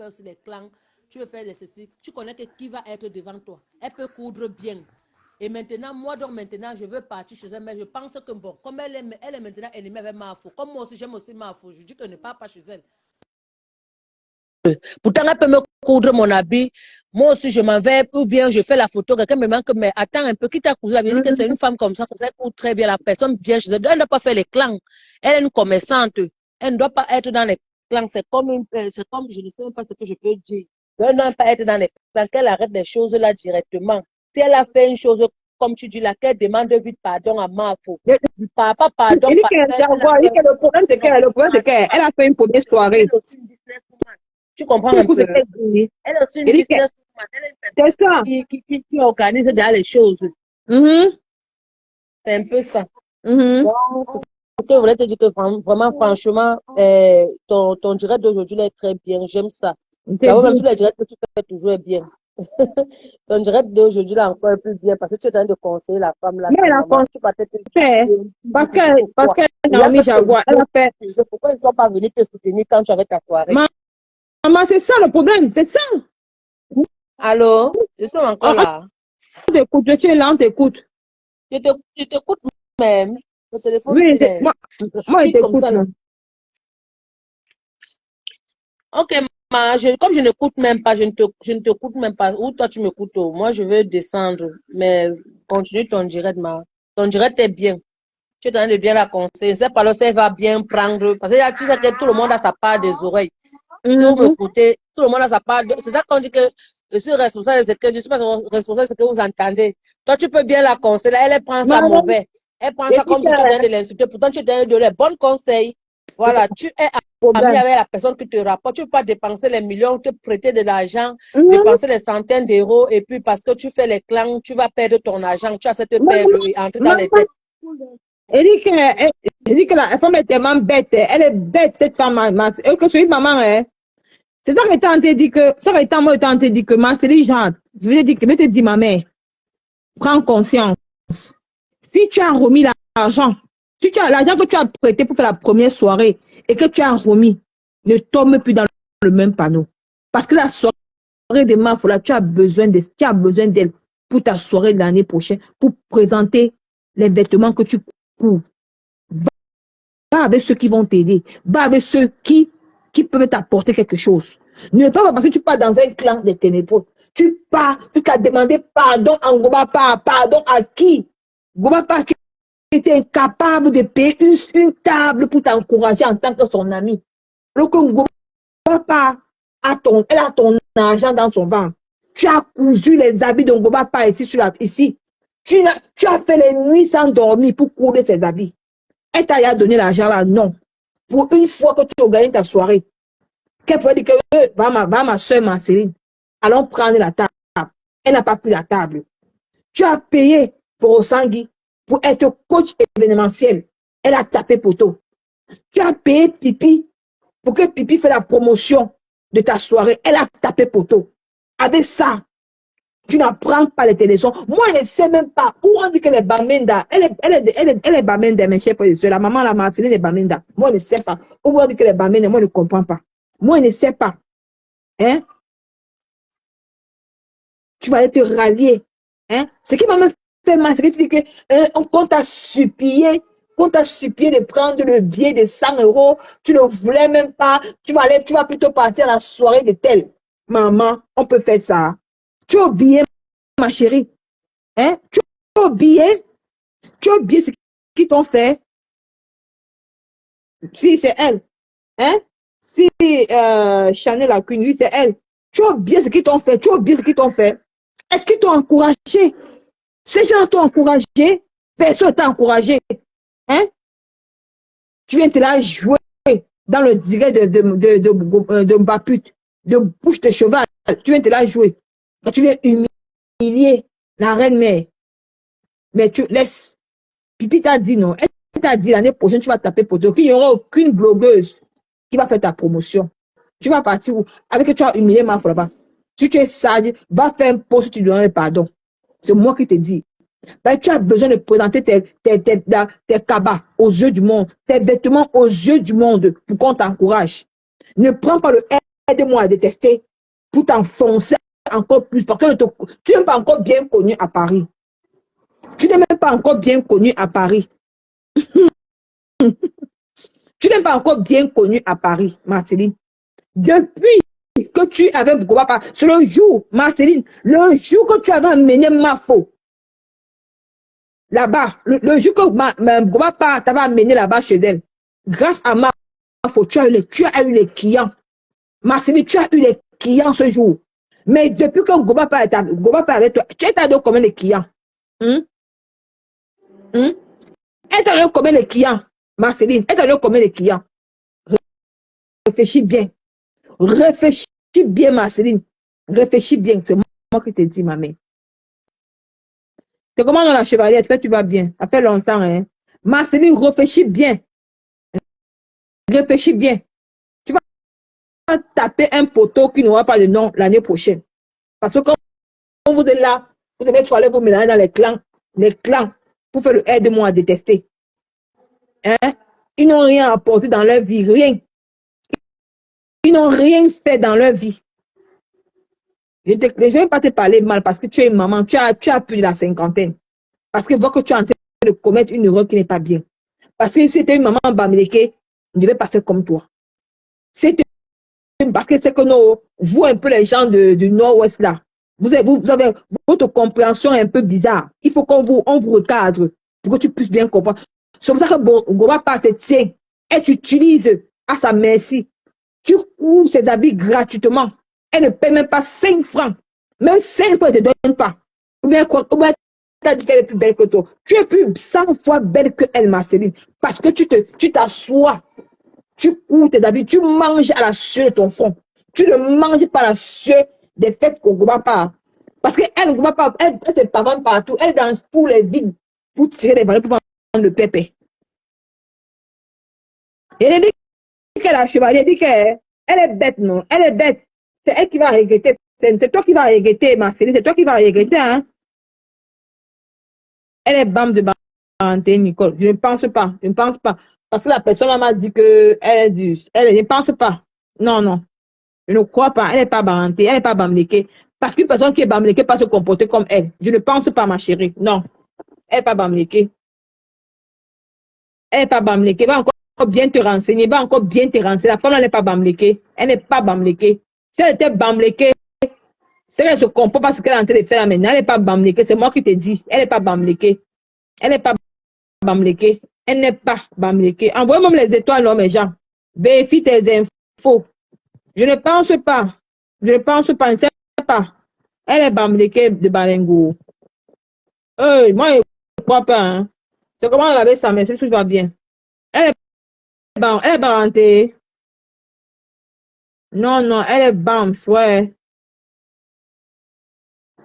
faire aussi les clans, tu veux faire les ceci, tu connais que qui va être devant toi. Elle peut coudre bien. Et maintenant, moi, donc maintenant, je veux partir chez elle, mais je pense que bon, comme elle est maintenant ennemie avec Mafo, comme moi aussi, j'aime aussi Mafo, je dis que ne pars pas chez elle. Pourtant, elle peut me coudre mon habit. Moi aussi, je m'en vais, ou bien je fais la photo. Quelqu'un me manque, mais attends un peu, qui t'a cousé? Elle dit que c'est une femme comme ça elle coud très bien. La personne vient chez elle. Elle ne doit pas faire les clans. Elle est une commerçante. Elle ne doit pas être dans les clans. C'est comme, je ne sais même pas ce que je peux dire. Elle ne doit pas être dans les clans. Qu'elle arrête les choses là directement. Si elle a fait une chose, comme tu dis là, qu'elle demande vite pardon à Mafo. Pardon. Le problème, c'est qu'elle a fait une première soirée. Tu comprends un peu? Elle est aussi une business woman. Elle est une personne qui organise dans les choses. C'est un peu ça. Donc, ce que je voulais te dire que vraiment, franchement, ton direct d'aujourd'hui est très bien. J'aime ça. D'abord, même tous les directs que tu fais toujours est bien. Ton direct d'aujourd'hui là encore plus bien parce que tu es en train de conseiller la femme là. Mais la parce que Naomi Jaguar, elle a fait. Pourquoi ils ne sont pas venus te soutenir quand tu avais ta soirée? Maman, c'est ça le problème, c'est ça. Allô? Je suis encore là. Je suis là, on t'écoute. Je t'écoute même. Le téléphone, oui, moi, je t'écoute. Ok, comme je n'écoute même pas, je ne t'écoute même pas. Ou toi, tu m'écoutes. Moi, je veux descendre. Mais continue ton direct, Ton direct est bien. Tu es en train de bien la conseiller. C'est pas là, ça va bien prendre. Parce que tu sais que tout le monde a sa part des oreilles. Si vous m'écoutez, tout le monde a sa part. C'est ça qu'on dit que je suis responsable, c'est que je suis pas responsable, c'est que vous entendez. Toi, tu peux bien la conseiller. Elle prend ça mauvais. Elle prend ça comme si tu étais de l'insulter. Pourtant, tu es de donner bons conseils. Voilà, tu es ami avec la personne qui te rapporte. Tu ne peux pas dépenser les millions, te prêter de l'argent, dépenser les centaines d'euros. Et puis, parce que tu fais les clans, tu vas perdre ton argent. Tu as cette perdre et entrer dans les têtes. Elle dit que la femme est tellement bête. Elle est bête, cette femme. Que je suis maman, hein. C'est ça que t'as dit que, Marceline Jean, je veux dire que, je te dis, ma mère, prends conscience. Si tu as remis l'argent, si tu as l'argent que tu as prêté pour faire la première soirée et que tu as remis, ne tombe plus dans le même panneau. Parce que la soirée de Mafo, là, tu as besoin d'elle pour ta soirée de l'année prochaine, pour présenter les vêtements que tu cours. Va avec ceux qui vont t'aider. Va avec ceux qui peuvent t'apporter quelque chose. Ne pas parce que tu pars dans un clan des ténébreux. Tu pars, tu t'as demandé pardon à Ngobapa. Pardon à qui? Ngobapa qui était incapable de payer une table pour t'encourager en tant que son ami. Donc Ngobapa elle a ton argent dans son ventre. Tu as cousu les habits de Ngobapa ici. Tu as fait les nuits sans dormir pour couler ses habits. Elle t'a donné l'argent là, non. Pour une fois que tu as gagné ta soirée, qu'elle pourrait dire que va ma soeur Marceline, allons prendre la table. Elle n'a pas pris la table. Tu as payé pour Osangui pour être coach événementiel. Elle a tapé poteau. Tu as payé Pipi pour que Pipi fasse la promotion de ta soirée. Elle a tapé poteau. Avec ça, tu n'apprends pas les télévisions. Moi, je ne sais même pas où on dit que les Bamenda, elle est Bamenda, mes chers frères et sœurs. La maman, la Marceline est Bamenda. Moi, je ne sais pas. Où on dit que les Bamenda, moi, je ne comprends pas. Moi, je ne sais pas. Hein? Tu vas aller te rallier. Hein? Ce qui m'a fait mal, c'est que tu dis que qu'on t'a supplié de prendre le billet de 100 euros, tu ne voulais même pas, tu vas plutôt partir à la soirée de tel. Maman, on peut faire ça. Tu as oublié, ma chérie. Hein? Tu as oublié ce qu'ils t'ont fait. Si, c'est elle. Hein? Si Chanel la Queen, oui, c'est elle. Tu as oublié ce qu'ils t'ont fait. Est-ce qu'ils t'ont encouragé? Ces gens t'ont encouragé. Personne t'a encouragé. Hein? Tu viens te la jouer dans le direct de Mbaput, de bouche de cheval. Tu viens te la jouer. Tu viens humilier la reine mère. Mais tu laisses. Pipi t'a dit non. Elle t'a dit l'année prochaine, tu vas taper pour toi. Il n'y aura aucune blogueuse qui va faire ta promotion. Tu vas partir où? Avec que tu as humilié ma là-bas. Si tu es sage, va faire un post, tu donnes pardon. C'est moi qui te dis. Ben, tu as besoin de présenter tes cabas aux yeux du monde, tes vêtements aux yeux du monde pour qu'on t'encourage. Ne prends pas le aide-moi à détester pour t'enfoncer encore plus parce que tu n'es pas encore bien connu à Paris. Tu n'es même pas encore bien connu à Paris. Tu n'es pas encore bien connu à Paris, Marceline. Depuis que tu avais Gobapa, c'est le jour, Marceline, le jour que tu avais amené Mafo, là-bas, le jour que Gobapa t'avait amené là-bas chez elle, grâce à Mafo, tu as eu les clients. Marceline, tu as eu les clients ce jour. Mais depuis que Gobapa est avec toi, tu as donné combien de clients? Elle t'a donné combien de clients, Marceline? Elle t'a donné combien de clients? Réfléchis bien. Réfléchis bien, Marceline. Réfléchis bien. C'est moi qui te dis, ma mère. C'est comment dans la chevalière? Est-ce que tu vas bien? Ça fait longtemps, hein? Marceline, réfléchis bien. Réfléchis bien. Tu vas taper un poteau qui n'aura pas de nom l'année prochaine. Parce que quand vous êtes là, vous devez aller vous mélanger dans les clans, pour faire le aide-moi à détester. Hein? Ils n'ont rien apporté dans leur vie, rien. Ils n'ont rien fait dans leur vie. Je ne vais pas te parler mal parce que tu es une maman, tu as plus de la cinquantaine. Parce que vois que tu es en train de commettre une erreur qui n'est pas bien. Parce que si tu étais une maman bamileke, ne devait pas faire comme toi. Parce que c'est que vous, un peu les gens du nord-ouest là, vous avez votre compréhension un peu bizarre. Il faut qu'on vous recadre pour que tu puisses bien comprendre. C'est pour ça que Gobapa te tient et tu utilises à sa merci. Tu cours ses habits gratuitement. Elle ne paie même pas 5 francs. Même 5 francs, elle ne te donne pas. Ou bien tu as dit qu'elle est plus belle que toi. Tu es plus 100 fois belle que elle, Marceline. Parce que tu t'assois. Tu cours tes habits. Tu manges à la sueur de ton front. Tu ne manges pas à la sueur des fesses qu'on ne voit pas. Parce qu'elle ne voit pas. Elle te pavane partout. Elle danse pour les vides. Pour tirer les balles, pour vendre le pépé. Et elle dit qu'elle a chevalier, elle dit qu'elle est bête, non? Elle est bête. C'est elle qui va regretter. C'est toi qui vas regretter, Marceline. C'est toi qui vas regretter, hein? Elle est bam de parenté, Nicole. Je ne pense pas. Je ne pense pas. Parce que la personne m'a dit que elle ne pense pas. Non, non. Je ne crois pas. Elle n'est pas barantée. Elle n'est pas bamléquée. Parce qu'une personne qui est bamléquée peut se comporter comme elle. Je ne pense pas, ma chérie. Non. Elle n'est pas bamléquée. Elle n'est pas bamléquée. Va encore bien te renseigner. Va encore bien te renseigner. La femme, elle n'est pas bamléquée. Elle n'est pas bamléquée. Si elle était bamléquée, c'est qu'elle se comporte parce qu'elle est en train de faire là maintenant. Elle n'est pas bamléquée. C'est moi qui te dis. Elle n'est pas bamléquée. Elle n'est pas bamléquée. Elle n'est pas bamléquée. Envoyez-moi les étoiles, non, mes gens. Vérifie tes infos. Je ne pense pas. Je ne pense pas. Je ne sais pas. Elle est bamléquée de Balengo. Moi, je ne crois pas. Hein. C'est comment elle avait ça, mais c'est tout va bien. Elle est barantée. Non, non, elle est bams, ouais.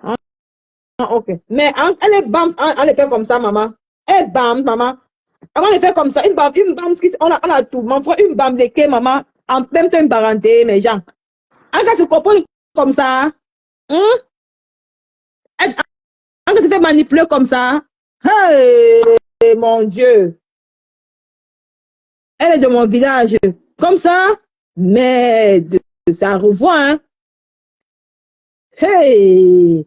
Ah, ok. Mais elle est bams, elle est fait comme ça, maman. Elle est bams, maman. Avant de faire comme ça, une bam, on a tout. Mon frère, une bam de maman, en même temps une parenté, mes gens. En cas, tu comprends comme ça, hein? En cas, tu fais manipuler comme ça, hey, mon Dieu. Elle est de mon village. Comme ça, mais ça revoit, hein? Hey,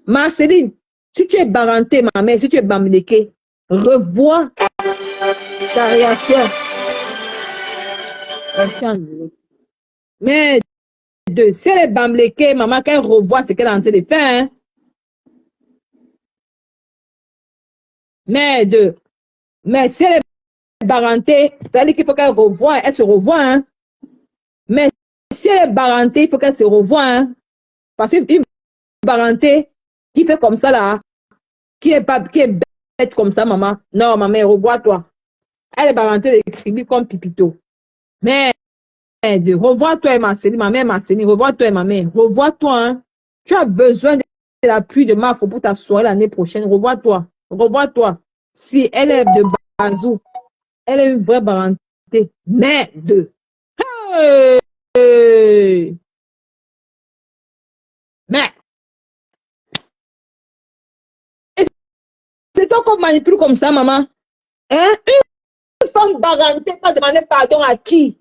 Marceline, si tu es baranté, ma mère, si tu es bamléqué, revois ta réaction. Mais si elle est bamléquée, maman, qu'elle revoit ce qu'elle est en train de faire. Hein? Mais si elle est barantée, ça veut dire qu'il faut qu'elle revoie, elle se revoit. Hein? Mais si elle est barantée, il faut qu'elle se revoie. Hein? Parce qu'une barantée qui fait comme ça là, qui est bête comme ça, maman. Non, maman, revois-toi. Elle est barantée d'écrire comme Pipito. Mais revois-toi, ma chérie, ma mère, revois-toi, ma mère, revois-toi. Hein. Tu as besoin de l'appui de Mafo pour ta soirée l'année prochaine. Revois-toi, revois-toi. Si elle est de Bazou, elle est une vraie parenté. Mais hey! Mais c'est toi qu'on manipule comme ça, maman. Hein? Une femme barantée pas demander pardon à qui?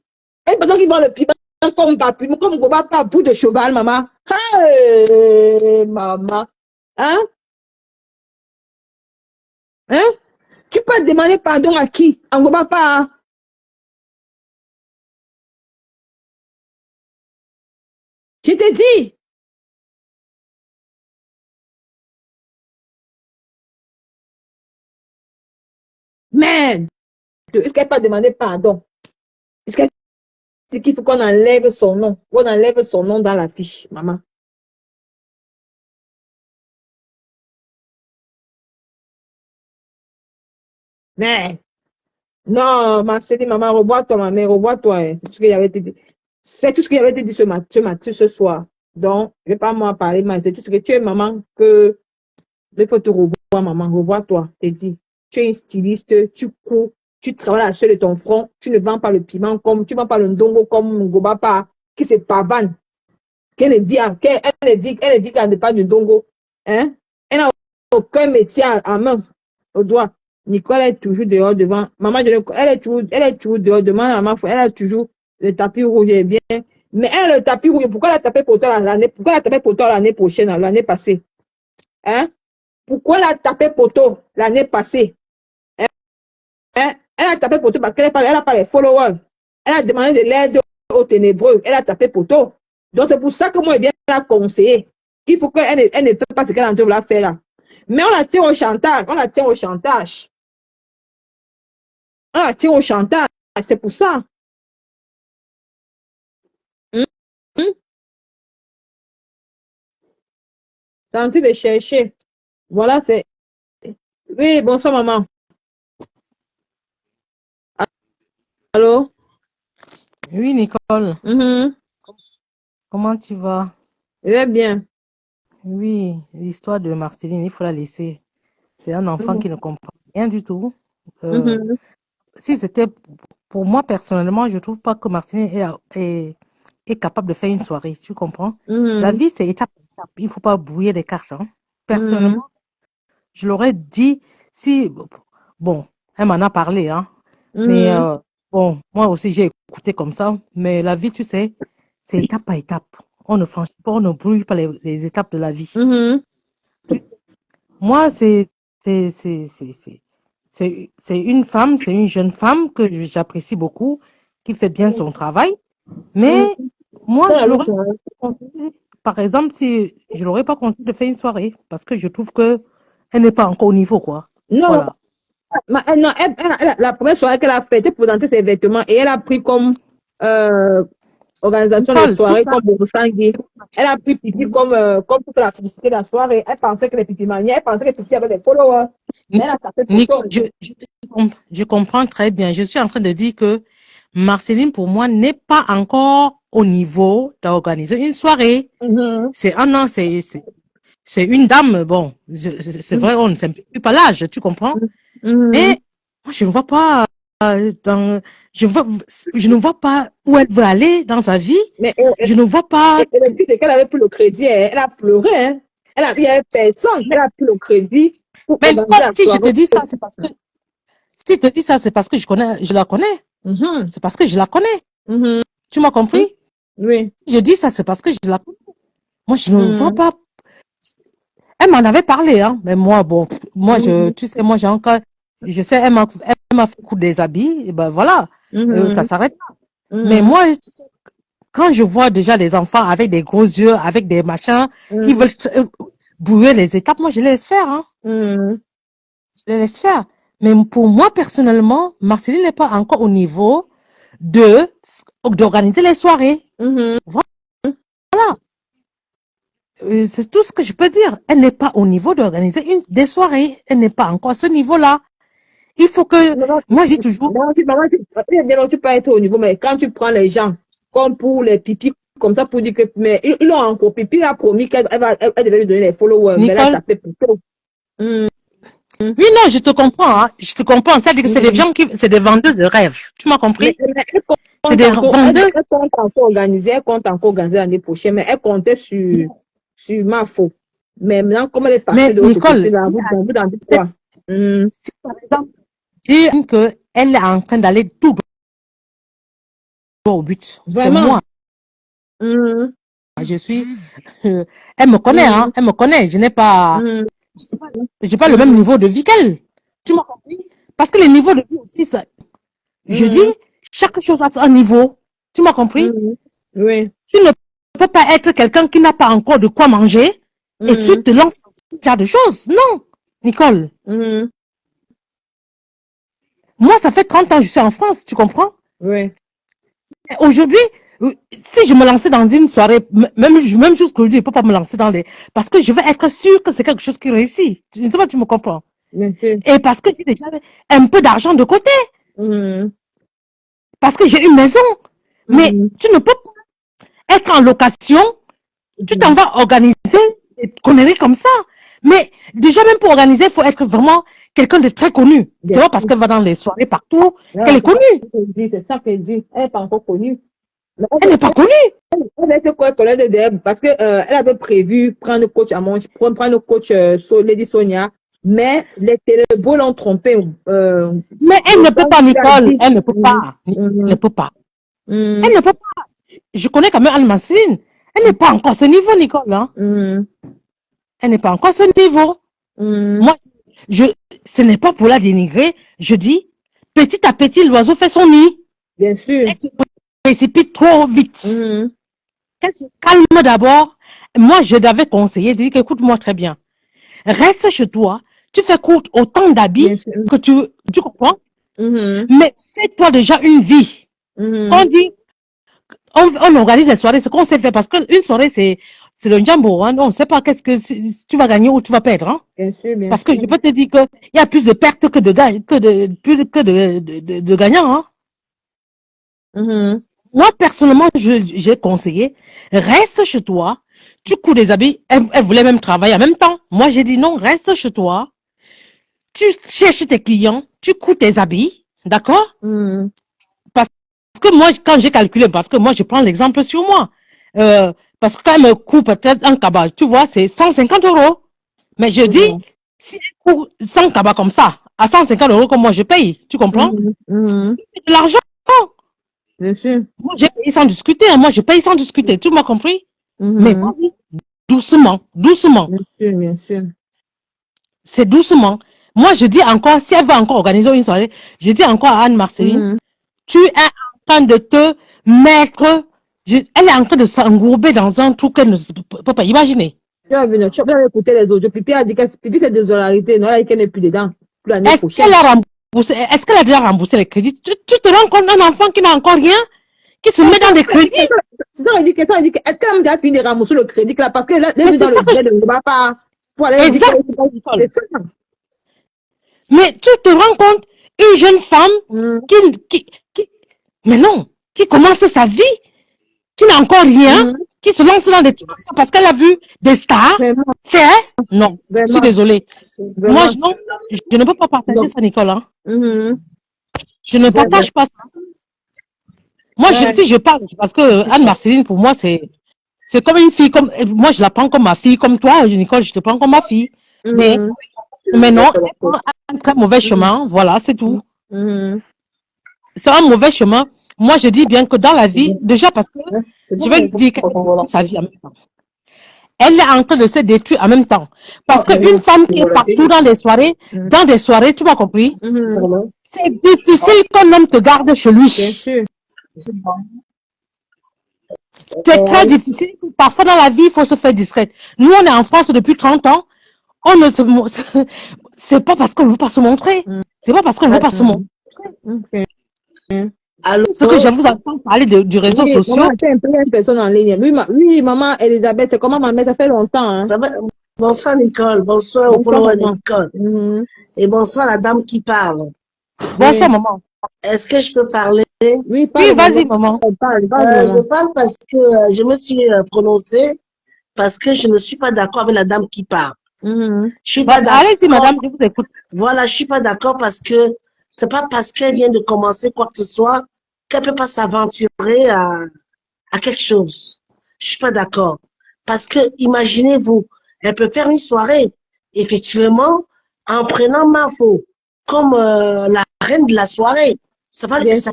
Une personne qui vend le piment comme papi, comme Goba, pas bout de cheval, maman. Hey, maman. Hein? Hein? Tu peux demander pardon à qui? En Goba, pas. Je te dis. Mais, est-ce qu'elle peut demander pardon? Est-ce qu'elle dit qu'il faut qu'on enlève son nom? Qu'on enlève son nom dans la fiche, maman. Mais, non, Marceline, maman, revois-toi, ma mère, revois-toi. Hein. C'est tout ce qu'il y avait été dit. C'est tout ce qu'il y avait été dit ce soir. Donc, je ne vais pas moi parler, mais c'est tout ce que tu es, maman, que il faut te revoir, maman, revois-toi. Je te dis, tu es une styliste, tu cours, tu travailles à la chair de ton front, tu ne vends pas le piment comme, tu ne vends pas le ndongo comme Ngobapa, qui se pavane, qu'elle est vie, elle est vie quand elle pas du ndongo. Hein? Elle n'a aucun métier à main, au doigt. Nicole est toujours dehors devant. Maman, elle est toujours dehors devant maman. Elle a toujours le tapis rouge est bien. Mais elle, le tapis rouge, pourquoi elle a tapé pour toi pourquoi elle a tapé pour toi l'année prochaine, l'année passée? Hein? Pourquoi elle a tapé poteau l'année passée? Hein? Elle a tapé poteau parce qu'elle n'a pas les followers. Elle a demandé de l'aide aux ténébreux. Elle a tapé poteau. Donc c'est pour ça que moi, je viens la conseiller. Il faut qu'elle ne fait pas ce qu'elle est en train de faire là. Mais on la tire au chantage. On la tire au chantage. On la tire au chantage. C'est pour ça. Hum, hum. C'est en train de chercher. Voilà, c'est. Oui, bonsoir, maman. Allô? Oui, Nicole, Mhm. comment tu vas? Je vais bien. Oui, l'histoire de Marceline, il faut la laisser. C'est un enfant qui ne comprend rien du tout. Euh, Mhm. Si c'était pour moi personnellement, je trouve pas que Marceline est capable de faire une soirée, tu comprends? La Mhm. vie, c'est étape par étape. Il faut pas brouiller les cartes, hein. Mhm. Personnellement, je l'aurais dit si, bon, elle m'en a parlé, hein. Mais Mhm. bon, moi aussi, j'ai écouté comme ça. Mais la vie, tu sais, c'est étape par étape. On ne franchit pas, on ne brouille pas les étapes de la vie. Mhm. Moi, c'est une femme, c'est une jeune femme que j'apprécie beaucoup, qui fait bien son travail. Mais Mhm. moi, Dans je la vie, l'aurais pas conseillé. Par exemple, si je l'aurais pas conseillé de faire une soirée, parce que je trouve que elle n'est pas encore au niveau, quoi. non, Voilà. non, la première soirée qu'elle a faite, c'était pour présenter ses vêtements et elle a pris comme organisation de Nicole, tout soirée, ça, comme Borosangui. Elle a pris Pipi comme toute la publicité de la soirée. Elle pensait que les Pipi maniaient, elle pensait que Pipi avait des followers. Mais elle a tapé pour Nicole, toi. je comprends très bien. Je suis en train de dire que Marceline, pour moi, n'est pas encore au niveau d'organiser une soirée. Mhm. C'est un an, c'est une dame. Bon, c'est vrai, on ne simplifie pas l'âge, tu comprends? Mhm. Mais moi, je ne vois pas dans, je ne vois pas où elle veut aller dans sa vie. Mais Je ne vois pas. le but, c'est qu'elle avait pris le crédit. Elle a pleuré. Hein. Il n'y avait personne. Mais, Elle a pris le crédit pour mais organiser Nicole, la si je te soirée. dis ça, c'est parce que si je te dis ça, c'est parce que je la connais. Mhm. C'est parce que je la connais. Mhm. Tu m'as compris? Oui. Si je dis ça, c'est parce que je la connais. Moi, je ne vois Mhm. pas. Elle m'en avait parlé, hein. Mais moi, bon, moi, Mhm. tu sais, moi, j'ai encore, je sais, elle m'a fait coudre des habits, et ben voilà, ça Mhm. s'arrête là. Mais Mhm. moi, tu sais, quand je vois déjà des enfants avec des gros yeux, avec des machins, ils Mhm. veulent brouiller les étapes, moi, je les laisse faire, hein. Mhm. Je les laisse faire. Mais pour moi, personnellement, Marceline n'est pas encore au niveau de, d'organiser les soirées. Mhm. Voilà. C'est tout ce que je peux dire. Elle n'est pas au niveau d'organiser des soirées. Elle n'est pas encore à ce niveau-là. Il faut que, Maman, moi, j'ai toujours, tu peux être au niveau, mais quand tu prends les gens, comme pour les pipis, comme ça, pour dire que, mais ils ont encore pipi, il a promis elle devait lui donner les followers, mais elle a Nicole, tapé plus tôt. Mhm. oui, non, je te comprends, hein. Je te comprends. C'est-à-dire que c'est des Mhm. gens c'est des vendeuses de rêves. Tu m'as compris? Mais C'est des vendeuses. elle compte encore organiser, elle compte encore organiser l'année prochaine, mais elle comptait sur ma faute. Mais maintenant, comme elle est partie Mais de l'autre côté, Nicole, là, vous en dites quoi? Mhm. si par exemple, dis que elle est en train d'aller tout droit au but. C'est Vraiment. moi. Mhm. Je suis, elle me connaît, hein, elle me connaît. Je n'ai pas, Mhm. j'ai pas le même niveau de vie qu'elle. Tu m'as compris? Parce que les niveaux de vie aussi, ça, je dis, Mhm. chaque chose a un niveau. Tu m'as compris? Mhm. Oui. Tu ne peux pas être quelqu'un qui n'a pas encore de quoi manger et tu Mhm. te lances dans ce genre de choses. Non, Nicole. Mhm. Moi, ça fait 30 ans que je suis en France, tu comprends? Oui. Et aujourd'hui, si je me lançais dans une soirée, même chose que je dis, je ne peux pas me lancer dans les... Parce que je veux être sûre que c'est quelque chose qui réussit. Je ne sais pas si tu me comprends. Bien sûr. Et parce que j'ai déjà un peu d'argent de côté. Mhm. Parce que j'ai une maison. Mais Mhm. tu ne peux pas être en location. Tu t'en vas organiser des conneries comme ça. Mais déjà, même pour organiser, il faut être vraiment quelqu'un de très connu. C'est Bien pas parce sûr. qu'elle va dans les soirées partout qu'elle Là, est connue. c'est ça qu'elle dit. Elle n'est pas encore connue. Mais Elle n'est pas connue. elle était quoi collègue de Deb parce que elle avait prévu prendre coach à mon prendre coach Lady Sonia, mais les télébeaux l'ont trompé. Mais elle ne peut pas, Il a Nicole. dit. Elle ne peut pas. Elle ne Mhm. peut pas. Elle Mhm. ne peut pas. Je connais quand même Anne-Marceline. Elle n'est pas encore à ce niveau, Nicole. Hein. Mhm. Elle n'est pas encore à ce niveau. Mhm. Moi, je, ce n'est pas pour la dénigrer. Je dis, petit à petit, l'oiseau fait son nid. Bien sûr. Elle se précipite trop vite. Mhm. Qu'elle se calme d'abord. Moi, je l'avais conseillé, dit écoute-moi très bien. Reste chez toi. Tu fais court autant Bien d'habits sûr. que tu comprends. Mhm. Mais fais-toi déjà une vie. Quand on Mhm. dit, on organise des soirées, ce qu'on sait faire, parce qu'une soirée, c'est le jambo, hein. On ne sait pas qu'est-ce que tu vas gagner ou tu vas perdre, hein. Bien sûr, bien Parce que sûr. je peux te dire qu'il y a plus de pertes que de gains, de gagnants, hein. Mhm. Moi, personnellement, j'ai conseillé, reste chez toi, tu couds des habits, elle voulait même travailler en même temps. Moi, j'ai dit non, reste chez toi, tu cherches tes clients, tu couds tes habits, d'accord? Mhm. Parce que moi, quand j'ai calculé, parce que moi, je prends l'exemple sur moi, parce que quand elle me coupe peut-être un cabas, tu vois, c'est 150 €. Mais je dis, Mhm. si elle coupe 100 cabas comme ça, à 150 € que moi je paye, tu comprends? Mhm. Mhm. C'est de l'argent. Bien sûr. Moi, j'ai payé sans discuter, hein. Moi, je paye sans discuter, tu m'as compris? Mais Mhm. vas-y, doucement, doucement, Bien sûr, bien sûr. c'est doucement. Moi, je dis encore, si elle veut encore organiser une soirée, je dis encore à Anne-Marceline, Mhm. tu es en train de te mettre, elle est en train de s'engourber dans un truc qu'elle ne peut pas imaginer. Tu vas écouter les audios. Pipi a dit que Pipi c'est désolarité. Non, elle a dit qu'elle n'est plus dedans. Pour l'année Est-ce qu'elle prochaine. a remboursé, est-ce qu'elle a déjà remboursé les crédits? Tu te rends compte d'un enfant qui n'a encore rien, qui se met dans des crédits? C'est ça, elle dit que, est-ce qu'elle a déjà fini de rembourser le crédit là? Parce que là, elle Mais est c'est dans ça le que je délai te... de ne va pas. Pour aller dire Exact, qu'elle Nicole. c'est ça. Mais tu te rends compte, une jeune femme Mhm. qui, qui, mais non, qui commence sa vie, qui n'a encore rien, Mhm. qui se lance dans des trucs parce qu'elle a vu des stars Vraiment, faire. Non, je suis vraiment, désolée. Moi, vraiment. non, je ne peux pas partager Donc, ça, Nicolas. Mhm. Je ne Vraiment. partage pas ça. Moi, Ouais. si je parle, c'est parce que Anne-Marceline, pour moi, c'est comme une fille, comme, moi, je la prends comme ma fille, comme toi, Nicole, je te prends comme ma fille. Mais, Mhm. mais non, elle prend un très mauvais chemin, voilà, c'est tout. Mhm. C'est un mauvais chemin. Moi, je dis bien que dans la c'est vie, bon. déjà parce que Hein, c'est je bon, vais on lui dire qu'elle va est voir là. sa vie en même temps. Elle est en train de se détruire en même temps. Parce Ah, qu'une femme on qui voit est la partout télé. Mhm. dans des soirées, tu m'as compris, Mhm. Vraiment. c'est difficile qu'un homme te garde chez Bien lui. sûr. C'est bon. C'est très difficile. Parfois dans la vie, il faut se faire discrète. Nous, on est en France depuis 30 ans. On ne se, c'est pas parce qu'on ne veut pas se montrer. Mhm. C'est pas parce qu'on ne veut pas se montrer. Ok. Allô? Ce que je vous entends parler du réseau Oui, maman, social, c'est un peu une personne en ligne. Oui, oui, maman Elisabeth, c'est comment ma mère, ça fait longtemps, hein. Ça va? Bonsoir, Nicole. Bonsoir au Bonsoir, follower de maman. Nicole. Mhm. Et bonsoir, la dame qui parle. bonsoir Oui, maman. Est-ce que je peux parler? oui, Oui, parle, maman. vas-y maman. Parle, Je maman. parle parce que je me suis prononcée parce que je ne suis pas d'accord avec la dame qui parle. Mhm. Je suis pas Allez-y d'accord. madame, je vous écoute. Voilà, je suis pas d'accord parce que c'est pas parce qu'elle vient de commencer quoi que ce soit qu'elle peut pas s'aventurer à quelque chose. Je suis pas d'accord. Parce que, imaginez-vous, elle peut faire une soirée, effectivement, en prenant Mafo comme la reine de la soirée. Bien sûr.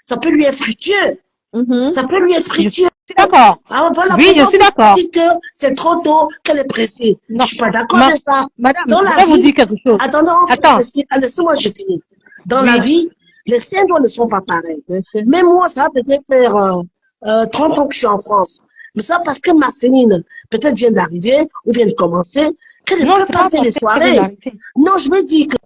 Ça peut lui être fructueux. Mhm. Ça peut lui être fructueux. suis d'accord. Alors voilà Oui, je pourquoi suis vous d'accord. dites que c'est trop tôt, qu'elle est pressée. Je Non, suis pas d'accord avec ça. madame, Dans je la vais vous vie, dire quelque chose. attendez, Attends, laissez-moi je finis. Dans la oui, vie, les syndromes ne sont pas pareils. Bien sûr. Même moi, ça va peut-être faire 30 ans que je suis en France. Mais ça parce que Marceline, peut-être vient d'arriver ou vient de commencer, qu'elle ne non, peut c'est pas pas faire parce les qu'elle vient soirées. d'arriver. Non, je me dis que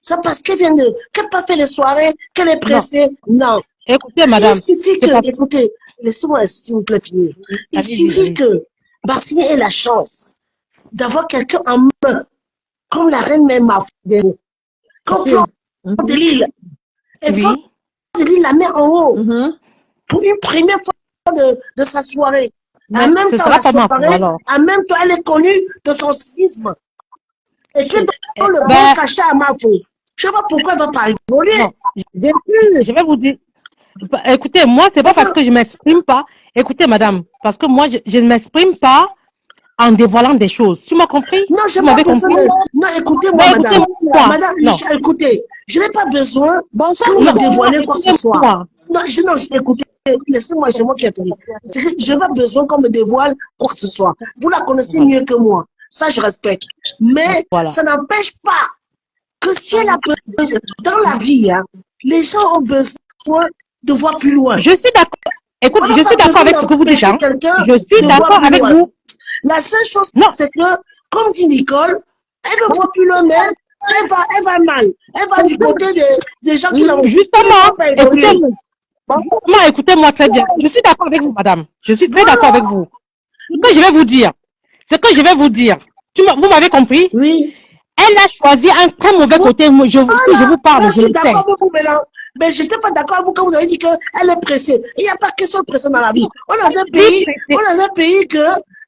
ça parce qu'elle qu'elle n'a pas fait les soirées, qu'elle est Non, pressée. Non. écoutez, Il madame, suffit c'est pas... que, écoutez, laissez-moi s'il vous plaît finir. Il Allez-y, suffit allez-y. que Martine ait la chance d'avoir quelqu'un en main, comme la reine même a Bien fait. Quand sûr. Fleur de Lille, et Fleur Oui, de Lille la met en haut Mhm. pour une première fois de sa soirée. En mais même ce temps, sera la pas ma faute, soirée, alors. en même temps, elle est connue de son cynisme. Et qui Eh, donne le bon ben, cachet à ma faute. Je ne sais pas pourquoi elle ne va pas évoluer. non, Bien sûr. je vais vous dire... Bah, écoutez, moi, c'est pas Parce que, parce que je m'exprime pas. Écoutez, madame, parce que moi, je ne m'exprime pas en dévoilant des choses. Tu m'as compris? non, je Vous n'ai pas m'avez besoin compris? de... Non, écoutez-moi, Ben, madame. écoutez-moi. Madame, Non, écoutez, je n'ai pas besoin Bonsoir, que vous me non, dévoilez quoi que ce soit. écoutez-moi. Non, écoutez, laissez-moi, c'est moi qui ai pris. Je n'ai pas besoin qu'on me dévoile quoi que ce soit. Vous la connaissez Voilà, mieux que moi. Ça, je respecte. Mais voilà. ça n'empêche pas que si elle a besoin, dans la vie, hein, les gens ont besoin de voir plus loin. Je suis d'accord. Écoute, On n'a je pas suis d'accord besoin avec ce que vous dites, d'empêcher hein. quelqu'un Je suis de voir d'accord plus avec loin. vous. La seule chose, Non, c'est que, comme dit Nicole, elle ne voit plus loin, mais elle va mal. Elle va du côté des gens qui Mhm. qui ne justement, vont pas évoluer. écoutez-moi. Justement, écoutez-moi très bien. Je suis d'accord avec vous, madame. Je suis très d'accord Voilà. avec vous. Ce que je vais vous dire, ce que je vais vous dire, vous m'avez compris? Oui. Elle a choisi un très mauvais côté. Si je Voilà. vous parle, Là, je je suis le sais. d'accord avec vous maintenant. Mais je n'étais pas d'accord avec vous quand vous avez dit qu'elle est pressée. Il n'y a pas question de pression dans la vie. On est dans un pays, Si, que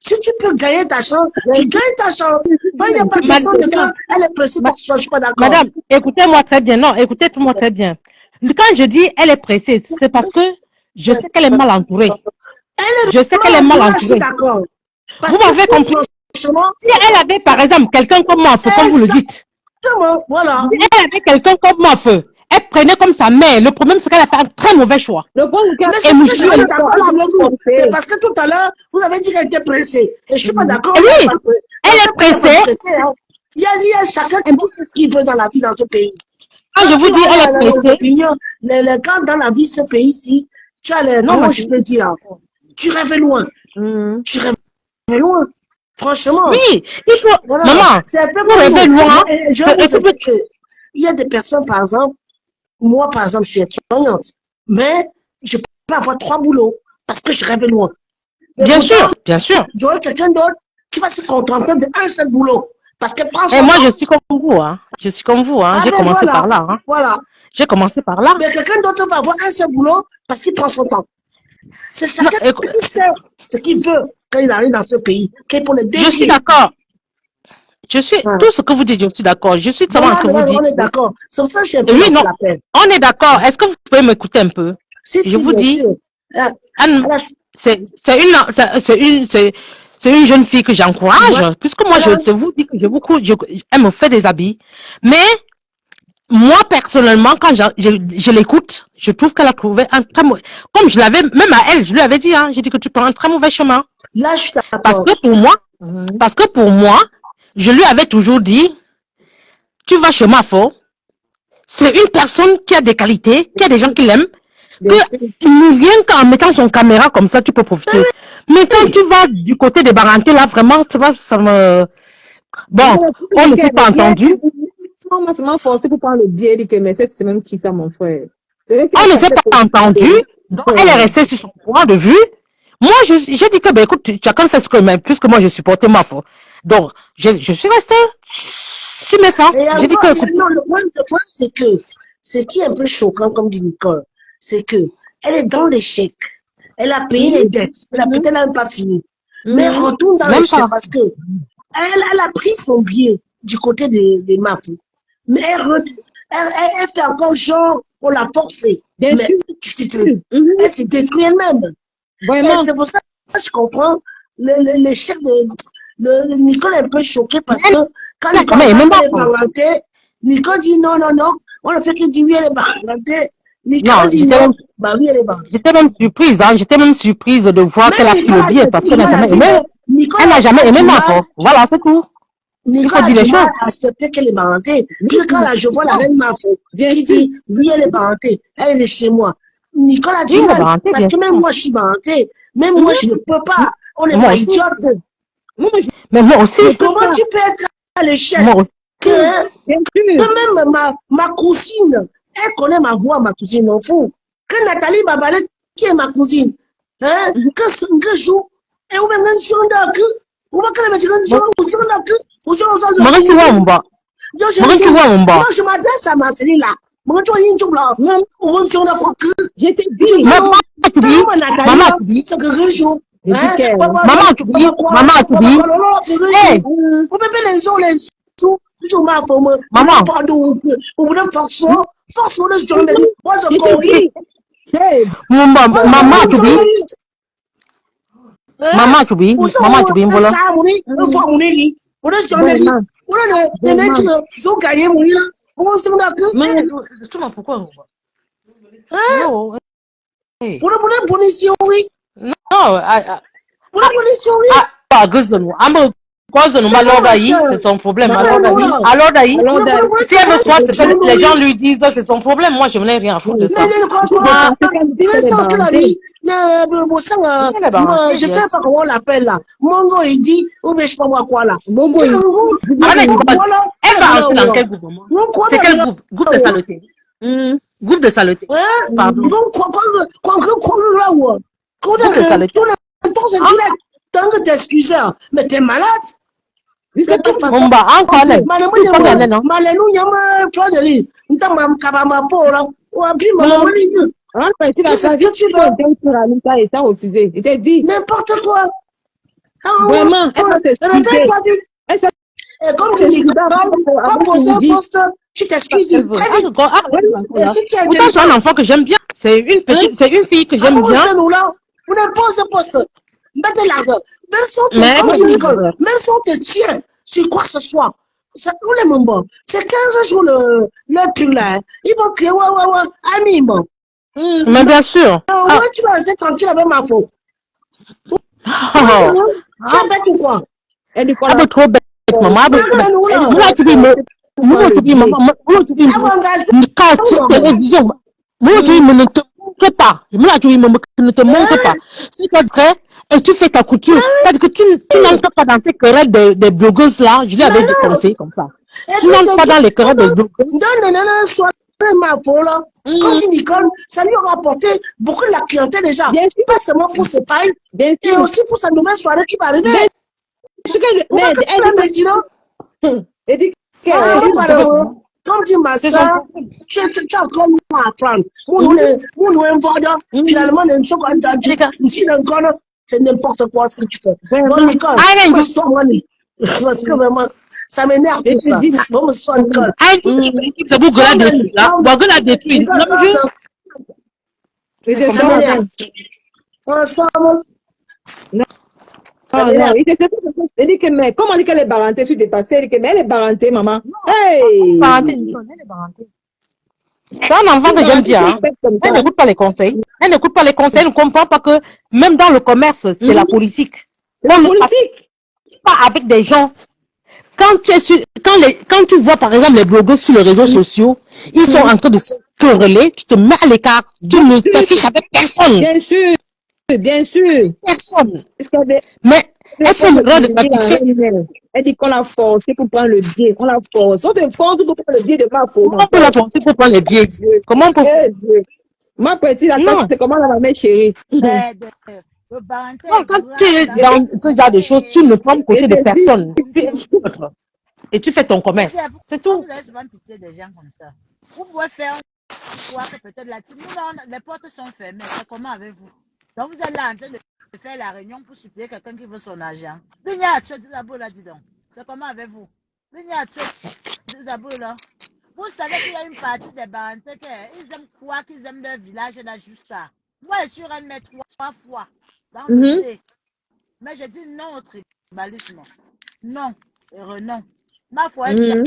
si tu peux gagner ta chance, tu gagnes ta chance. Il n'y a pas question de qu'elle est pressée ma- pour que je ne suis pas d'accord. madame, écoutez-moi très bien. Non, écoutez-moi très bien. Quand je dis elle est pressée, c'est parce que je sais qu'elle est mal entourée. Elle Je sais est qu'elle est mal mal, je suis entourée. d'accord. Vous Parce que m'avez compris? franchement, Si elle avait, par exemple, quelqu'un comme moi, comme vous le dites, exactement, voilà. si elle avait quelqu'un comme moi, elle prenait comme sa mère. Le problème, c'est qu'elle a fait un très mauvais choix. Le point, c'est Mais qu'elle c'est ce que je suis Émotionnel. d'accord avec vous. Mais parce que tout à l'heure, vous avez dit qu'elle était pressée. Et je ne suis pas d'accord. Et qu'elle oui, n'est pas pressée. elle Dans est ce pays, il n'y a pas de pressée. pressée, hein. Il y a chacun qui sait ce qu'il veut dans la vie dans ce pays. Quand je Quand tu vous dis elle as est les pressée, opinions, les cas dans la vie de ce pays-ci, tu as les, non, comment ma je chérie. peux dire, tu rêves loin. Mhm. Tu rêves loin. Franchement. Oui, il faut, Voilà, maman, c'est un peu pour comme rêver nous. loin, Je vais vous écoute, expliquer. Il y a des personnes, par exemple, moi, par exemple, je suis étudiante, mais je peux avoir 3 boulots parce que je rêve loin. Et bien pourtant, sûr, bien sûr. j'aurai quelqu'un d'autre qui va se contenter d'un seul boulot parce qu'elle prend Et son moi, temps. je suis comme vous, hein. Je suis comme vous, hein. Ah J'ai ben commencé voilà, par là, hein. voilà. J'ai commencé par là. Mais quelqu'un d'autre va avoir un seul boulot parce qu'il prend son temps. C'est Non, chacun qui sait ce qu'il veut quand il arrive dans ce pays, qui est pour le je suis dévier. d'accord. Je suis, Voilà. tout ce que vous dites, je suis d'accord. Je suis seulement en Voilà, train de vous maintenant, dire. on est d'accord. C'est pour ça que j'ai un Et peu oui, lancé non, la peine. on est d'accord. Est-ce que vous pouvez m'écouter un peu? Si, Je vous bien dis, sûr. Ah, Anne, elle a- c'est une jeune fille que ouais, j'encourage, puisque moi, elle a- je vous dis que elle me fait des habits. Mais, moi, personnellement, quand je l'écoute, je trouve qu'elle a trouvé un très mauvais, comme je l'avais, même à elle, je lui avais dit, hein, j'ai dit que tu prends un très mauvais chemin. là, je suis Parce d'accord. que pour moi, Mhm. je lui avais toujours dit, tu vas chez Mafo, c'est une personne qui a des qualités, qui a des gens qui l'aiment, que Bien sûr. rien qu'en mettant son caméra comme ça, tu peux profiter. Mais quand tu vas du côté des Barantés, là, vraiment, ça me... Bon, on ne s'est pas entendu. Moi, ça m'a forcé pour prendre le biais, dit que, mais c'est même qui ça, mon frère? On ne s'est pas entendu. Donc, elle est restée sur son point de vue. Moi, j'ai dit que, ben, écoute, chacun fait ce que même, puisque moi, je supportais ma foi. Donc, je suis restée sur mes sangs. Et J'ai dit encore, que, écoute, non, le problème, c'est que, ce qui est un peu choquant, comme dit Nicole, c'est que, elle est dans l'échec. Elle a payé les dettes. Elle a peut-être même pas fini. Mais elle retourne dans même l'échec pas. parce que, elle a pris son billet du côté des mafieux. Mais elle fait encore genre, on l'a forcée. Bien Mais sûr. elle s'est détruite elle-même. Et Vraiment. c'est pour ça que je comprends l'échec de Nicole est un peu choquée parce que quand Nicole Mais même va pas. faire les parentés, Nicole dit non, on ne fait que dire oui, elle est parentée. Nicolas Non, dit non, bah oui, elle est baratée. j'étais même surprise, hein. J'étais même surprise de voir qu'elle a Même pris le Nicolas billet parce qu'elle n'a a jamais dit, aimé. Elle n'a Nicolas jamais a aimé du ma mal, Voilà, c'est tout. Il faut Nicolas a dire les du mal choses. à accepter qu'elle est parentée. Puis quand là, je vois la reine Mafo Bien qui sûr. dit, oui, elle est parentée, elle est chez moi. Nicolas a Oui, du elle est mal, parentée, parce bien que même sûr. moi, je suis parentée. Même moi, Mhm. je ne peux pas. On n'est Moi pas aussi. idiote. Moi, je Mais moi aussi. ne Mais peux comment pas. tu peux être à l'échelle Moi aussi. que, Bien que sûr. même ma cousine, elle connaît ma voix, ma cousine, m'en fout. Que Nathalie Babalet, qui est ma cousine, hein, que joue, et où même sur un doc, où va qu'elle mette un sur un doc, où sur un doc, Moi aussi, ouais, mon bas. yo, Moi aussi, ouais, mon bas. je m'adresse à ma cellule là. Moi, je suis une là. Maman, Où sur un doc, je t'ai je dit. Maman, tu dis, dis, Nathalie, maman, là, tu dis, c'est que je joue. Je dis Hein, qu'elle. maman, tu dis, maman, tu dis, hey, Hum, vous pouvez les gens, les sous, je m'en fous, maman, pas de vous voulez force, force, on est sur le maman, moi, je je t'ai corrige. dit. Hey, mon bas, Voilà, maman, tu dis, hein, maman, tu dis, vous maman, tu savez, dis, voilà. ça, on est, on voit, on est dit, on est sur le lit, vraiment, on est, vraiment. ils ont gagné, mon lit, là, on est sur la queue, Maman, Dis-moi pourquoi, mon bas. hein, No, hey. on est punition, oui, No, I, on est punition, oui, pas gozonu. I'm gozonu, mais ma non, lord ma Aïe, soeur, c'est son problème. ma Ma mais lord non, Aïe, là, alors d'Aïe, alors, si elle veut je quoi, te c'est dis, que les gens lui disent, c'est son problème. Moi, je n'ai rien à foutre de mais ça. ne crois je vais pas, penser qu'elle me dit il qu'elle est reste que la barantée. vie, Elle est baratée, je bien sais pas sûr. comment on l'appelle là. Mongo, il dit, ou bien je sais pas moi quoi là. Bonbon, Tu il Ah, mais dit. voilà, elle va entrer dans quel groupe, maman? non, quoi, C'est quel groupe? Groupe de saleté. Hum, Groupe de saleté. hein, Pardon. non, quoi, là, ouais. Quand Groupe de saleté. tout le temps, c'est Hein? direct. Tant que t'excuses, mais t'es malade. je sais De pas toute si façon, Mon bas, encore l'aime. malemu, Tout ça, il non? malenu, yama, tu vois, de lui, n'ta mam kabama po, là, ou un prix, maman, maman, dit, avant de partir mais la c'est ce classe, que tu j'ai veux, été sur Anita et t'as refusé. Il t'a dit, n'importe quoi. Ah, ouais, vraiment, elle va elle ne fait s'excuser. pas du. Elle s'est Et comme tu dis, excusée quand avant poser qu'il un dise. poste, tu t'excuses Elle veut. très Ah, vite. elle est encore Et là. si tu es Pourtant, c'est un intelligent, enfant que j'aime bien. C'est une Hein? petite, c'est une fille que ah j'aime bon, bien. c'est nous là, vous ne posez un poste. Mettez l'argent. Même si on te, Mais elle comme Moi, fait dit je des dis, Nicole, erreurs. même si on te tient sur quoi que ce soit, ça, nous les moments, c'est 15 jours le truc là. Hein. Ils vont crier, ouais, anime. Mais bien sûr. Moi, Ah, tu vas rester tranquille avec ma faute. oh, Tu es bête ou quoi? elle dit qu'on elle l'a est trop bête, maman. Elle est trop bête. Regarde nous elle dit là. qu'on Moi, l'a tu dis, forcé pour prendre moi, le tu dis, billet. maman, moi, tu dis, Ah, bon, gars, quand tu maman. télévision, moi, tu dis, mais ne te montre pas. Moi, tu dis, mais ne te montre pas. Si tu es vrai, et tu fais ta couture, c'est-à-dire que tu n'entres pas dans ces querelles des blogueuses là. Je lui Mais avais dit non. conseiller comme ça. Et Tu puis, n'entres pas dans les querelles des blogueuses. donne soit ma faute là. Comme dit Nicole, ça lui aura apporté beaucoup de la clientèle déjà. Bien sûr, Pas seulement pour ses pailles, bien et sûr. aussi pour sa nouvelle soirée qui va arriver. Bien sûr Pour mais que elle la dit médecine, elle dit Non, c'est son malheureux. problème. Comme dit ma C'est son soeur, problème. tu as encore nous à apprendre. Nous, un vendeur, finalement, nous sommes entendus. Les gars. Ici, c'est n'importe quoi ce que tu fais. Bon, vraiment. Nicole, Ah, mais me sois moi, parce que vraiment, ça m'énerve Je tout te ça. dis, Bon, me sois Nicole. Ah, c'est Google a détruit là. Google a détruit. Nicole, Non, Dieu. il te Comme ça ça. m'énerve. Sois moi. Ça non, non, m'énerve. il dit que, mais comment on dit qu'elle est barantée sur des passés? Il dit que, mais elle est barantée, maman. Hey! Parenté, Nicole, elle est parenté. C'est un enfant Une que j'aime barantée, c'est bien. une bête comme Elle ça. n'écoute pas les conseils. Elle n'écoute pas les conseils. Elle ne comprend pas que même dans le commerce, c'est la politique. La On ne passe politique. pas avec des gens. Quand tu vois par exemple les blogueurs sur les réseaux sociaux, ils sont en train de se quereller, tu te mets à l'écart, tu ne t'affiches avec personne. Bien sûr, bien sûr. Personne. Parce qu'elle Mais elle fait l'erreur de t'afficher. elle dit qu'on l'a forcé pour prendre le billet. On l'a forcé. On te force pour prendre le billet de ma faute, Comment ma on peut la soeur. penser pour prendre les billets? Comment on peut faire? Eh Dieu. Ma petite, la classe, Non. c'est comment la mère chérie. Le parenté Non, est quand grave tu es dans ce genre de choses, tu ne prends côté de personne. Tu es neutre. Et tu fais ton commerce. C'est tout. Vous avez souvent pitié des gens comme ça. Vous pouvez faire croire que peut-être la team, nous, non, les portes sont fermées. C'est comment avec vous? Donc vous êtes là en train de faire la réunion pour supplier quelqu'un qui veut son argent. Venez à tuer Isabelle là, dis donc. C'est comment avec vous? Venez à tuer Isabelle là. Vous savez qu'il y a une partie des Barantais ils aiment croire qu'ils aiment leur village là jusqu'à. Moi, je suis reine mais 3 fois dans le thé. Mais je dis non au tribalisme. Non. Et non. Ma foi est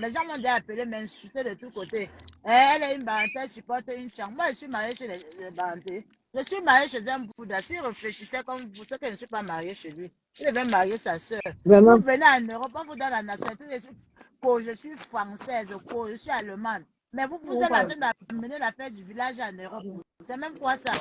Les gens m'ont déjà appelé, m'insulter de tous côtés. Elle est une Banté, elle supporte une Chang. Moi, je suis mariée chez les Banté. Je suis mariée chez un Bouddha. S'il réfléchissait comme vous, c'est que je ne suis pas mariée chez lui. Il devait marier sa soeur. Vraiment. Vous venez en Europe, on vous donne la nationalité. Je suis française, je suis allemande. Mais vous êtes en train d'amener la fête du village en Europe. C'est même quoi ça?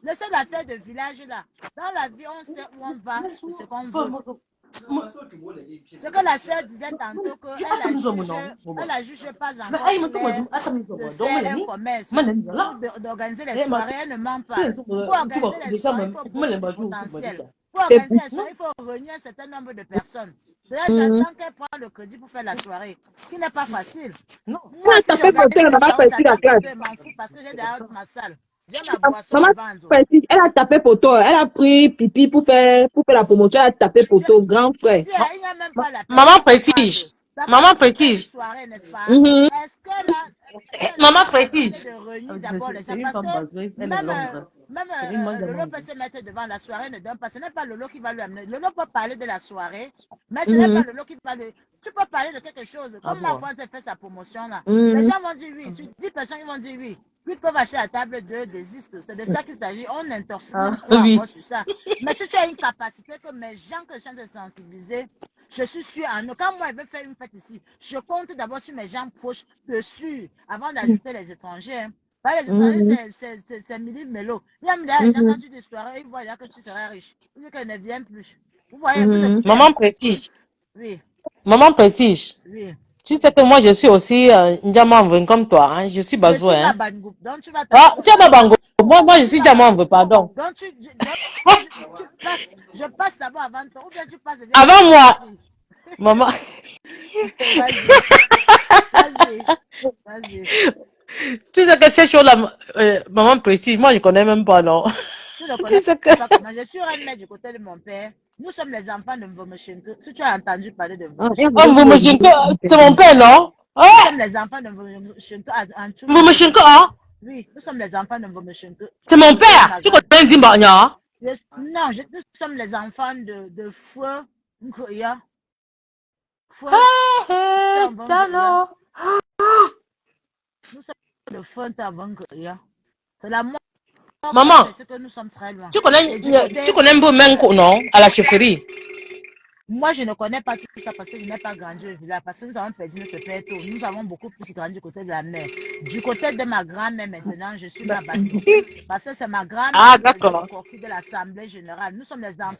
Laissez la fête de village là. Dans la vie, on sait où on va, ce qu'on veut. Ce que la sœur disait tantôt qu'elle a jugé pas encore clair de faire un commerce, d'organiser les soirées, elle ne ment pas. Pour organiser les soirées, il faut beaucoup de potentiel. Pour organiser les soirées, il faut réunir un certain nombre de personnes. D'ailleurs, j'attends qu'elle prenne le crédit pour faire la soirée, ce qui n'est pas facile. Moi, si j'organise une soirée, je m'en fous parce que j'ai déjà ma salle. J'ai ma boisson à vendre. Elle a tapé photo, elle a pris pipi pour faire la promotion, elle a tapé photo, grand frère. Il n'y a même pas la Maman prestige. Maman prestige. soirée, n'est-ce pas? Est-ce que là, Maman prestige. de réunir d'abord les gens parce que même Lolo peut se mettre devant la soirée, ne donne pas. Ce n'est pas Lolo qui va lui amener. Lolo peut parler de la soirée, mais ce n'est pas Lolo qui va lui. Tu peux parler de quelque chose. Comme ma voix a fait sa promotion là. Les gens vont dire oui. Sur 10 personnes, ils vont dire oui. Puis ils peuvent acheter la table 2 désistent. C'est de ça qu'il s'agit. On n'intoxique pas sur ça. Mais si tu as une capacité que mes gens que je suis de sensibiliser, je suis sûre, quand moi je vais faire une fête ici, je compte d'abord sur mes gens proches dessus avant d'ajouter les étrangers. Hein. Pas les étrangers, c'est mille mélo. Il y a des gens quand tu dis soirée, ils voient que tu seras riche. Ils disent qu'elle ne vient plus. Vous voyez, Maman prestige. Oui. Maman prestige. Oui. Tu sais que moi, je suis aussi un diamant comme toi. Hein? Je suis Bazoué. Hein? Donc, tu vas tu es pas Bango. Moi, je suis diamant, pardon. Donc, je passe d'abord avant toi. Ou bien tu passes avant moi. Maman. Vas-y. Tu sais que ces choses-là, maman prestige, moi, je ne connais même pas, non. Tu ne connais pas comment. Je suis reine du côté de mon père. Nous sommes les enfants de Mvomeshenko. Si tu as entendu parler de Mvomeshenko, c'est mon père, non? Nous sommes les enfants de Mvomeshenko. Mvomeshenko, hein? Oui, nous sommes les enfants de Mvomeshenko. C'est mon père. Tu connais Zimbabwe? Non, nous sommes les enfants de Foué Nkoya. Foué. Nous sommes de Foué Nkoya. C'est la mort. Maman, que nous sommes très loin. Tu connais un peu Menko, non? À la chefferie. Moi, je ne connais pas tout ça parce que je n'ai pas grandi au village. Parce que nous avons perdu notre père tôt. Nous avons beaucoup plus grandi du côté de la mer. Du côté de ma grand-mère, maintenant, je suis ma basse. Parce que c'est ma grand-mère qui est de l'Assemblée générale. Nous sommes les enfants.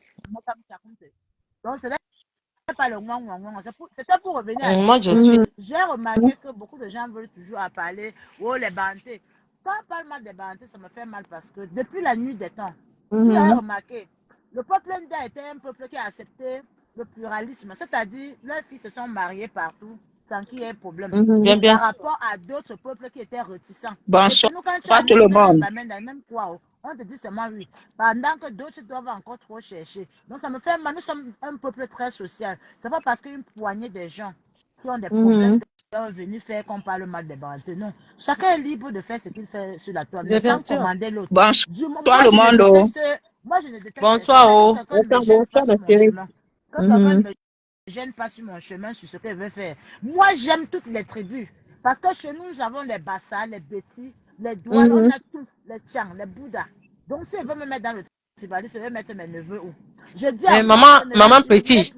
Donc, ce n'est pas le moins. C'était pour revenir à moi, je suis. J'ai remarqué que beaucoup de gens veulent toujours parler. Oh, les bantés. Quand on parle mal des bantés, ça me fait mal parce que depuis la nuit des temps, tu as remarqué, le peuple indien était un peuple qui a accepté le pluralisme, c'est-à-dire leurs filles se sont mariées partout sans qu'il y ait problème. Par rapport à d'autres peuples qui étaient réticents. Bonsoir, nous, quand tu as tout le monde. même quoi, on te dit seulement oui. Pendant que d'autres doivent encore trop chercher. Donc ça me fait mal. Nous sommes un peuple très social. C'est pas parce qu'une poignée de gens qui ont des problèmes sont venus faire qu'on parle mal des bantés. Non. Chacun est libre de faire ce qu'il fait sur la toile, mais sans commander l'autre. Bonsoir le monde. Moi, je ne déteste Bonsoir, quand quelqu'un me gêne pas sur mon chemin, sur ce qu'elle veut faire. Moi, j'aime toutes les tribus. Parce que chez nous, nous avons les Bassa, les Bétis, les Douanes, on a tout, les Tchang, les Bouddhas. Donc, si elle veut me mettre dans le tribalisme, elle veut mettre mes neveux où? Je dis à maman prestige.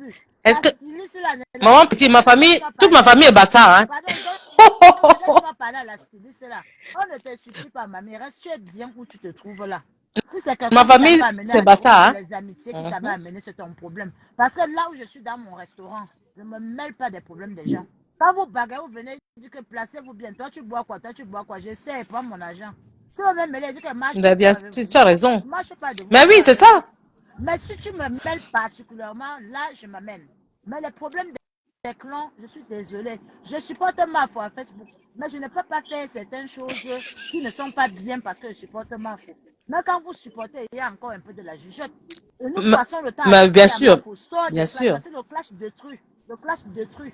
Est-ce que maman prestige, ma famille, toute ma famille est Bassa, hein? Laisse-moi parler à la styliste là. On ne te supplie pas, mamie. Reste, tu es bien où tu te trouves là. Si c'est ma famille, c'est Bassa, hein? Les amitiés qui t'avaient amené, c'est ton problème. Parce que là où je suis dans mon restaurant, je ne me mêle pas des problèmes des gens. Quand vous bagarrez, vous venez dire que placez-vous bien. Toi, tu bois quoi? Toi, tu bois quoi? J'essaie, prends mon argent. Si vous me mêlez, dis que marche. Bien, tu as raison. Marche pas de vous. Mais oui, c'est ça. Mais si tu me mêles particulièrement, là, je m'amène. Mais les problèmes des clans, je suis désolée. Je supporte ma foi à Facebook, mais je ne peux pas faire certaines choses qui ne sont pas bien parce que je supporte ma foi. Mais quand vous supportez, il y a encore un peu de la jugeote. Et nous passons le temps à bien sûr. Bien sûr. Parce que le clash détruit. Le clash détruit.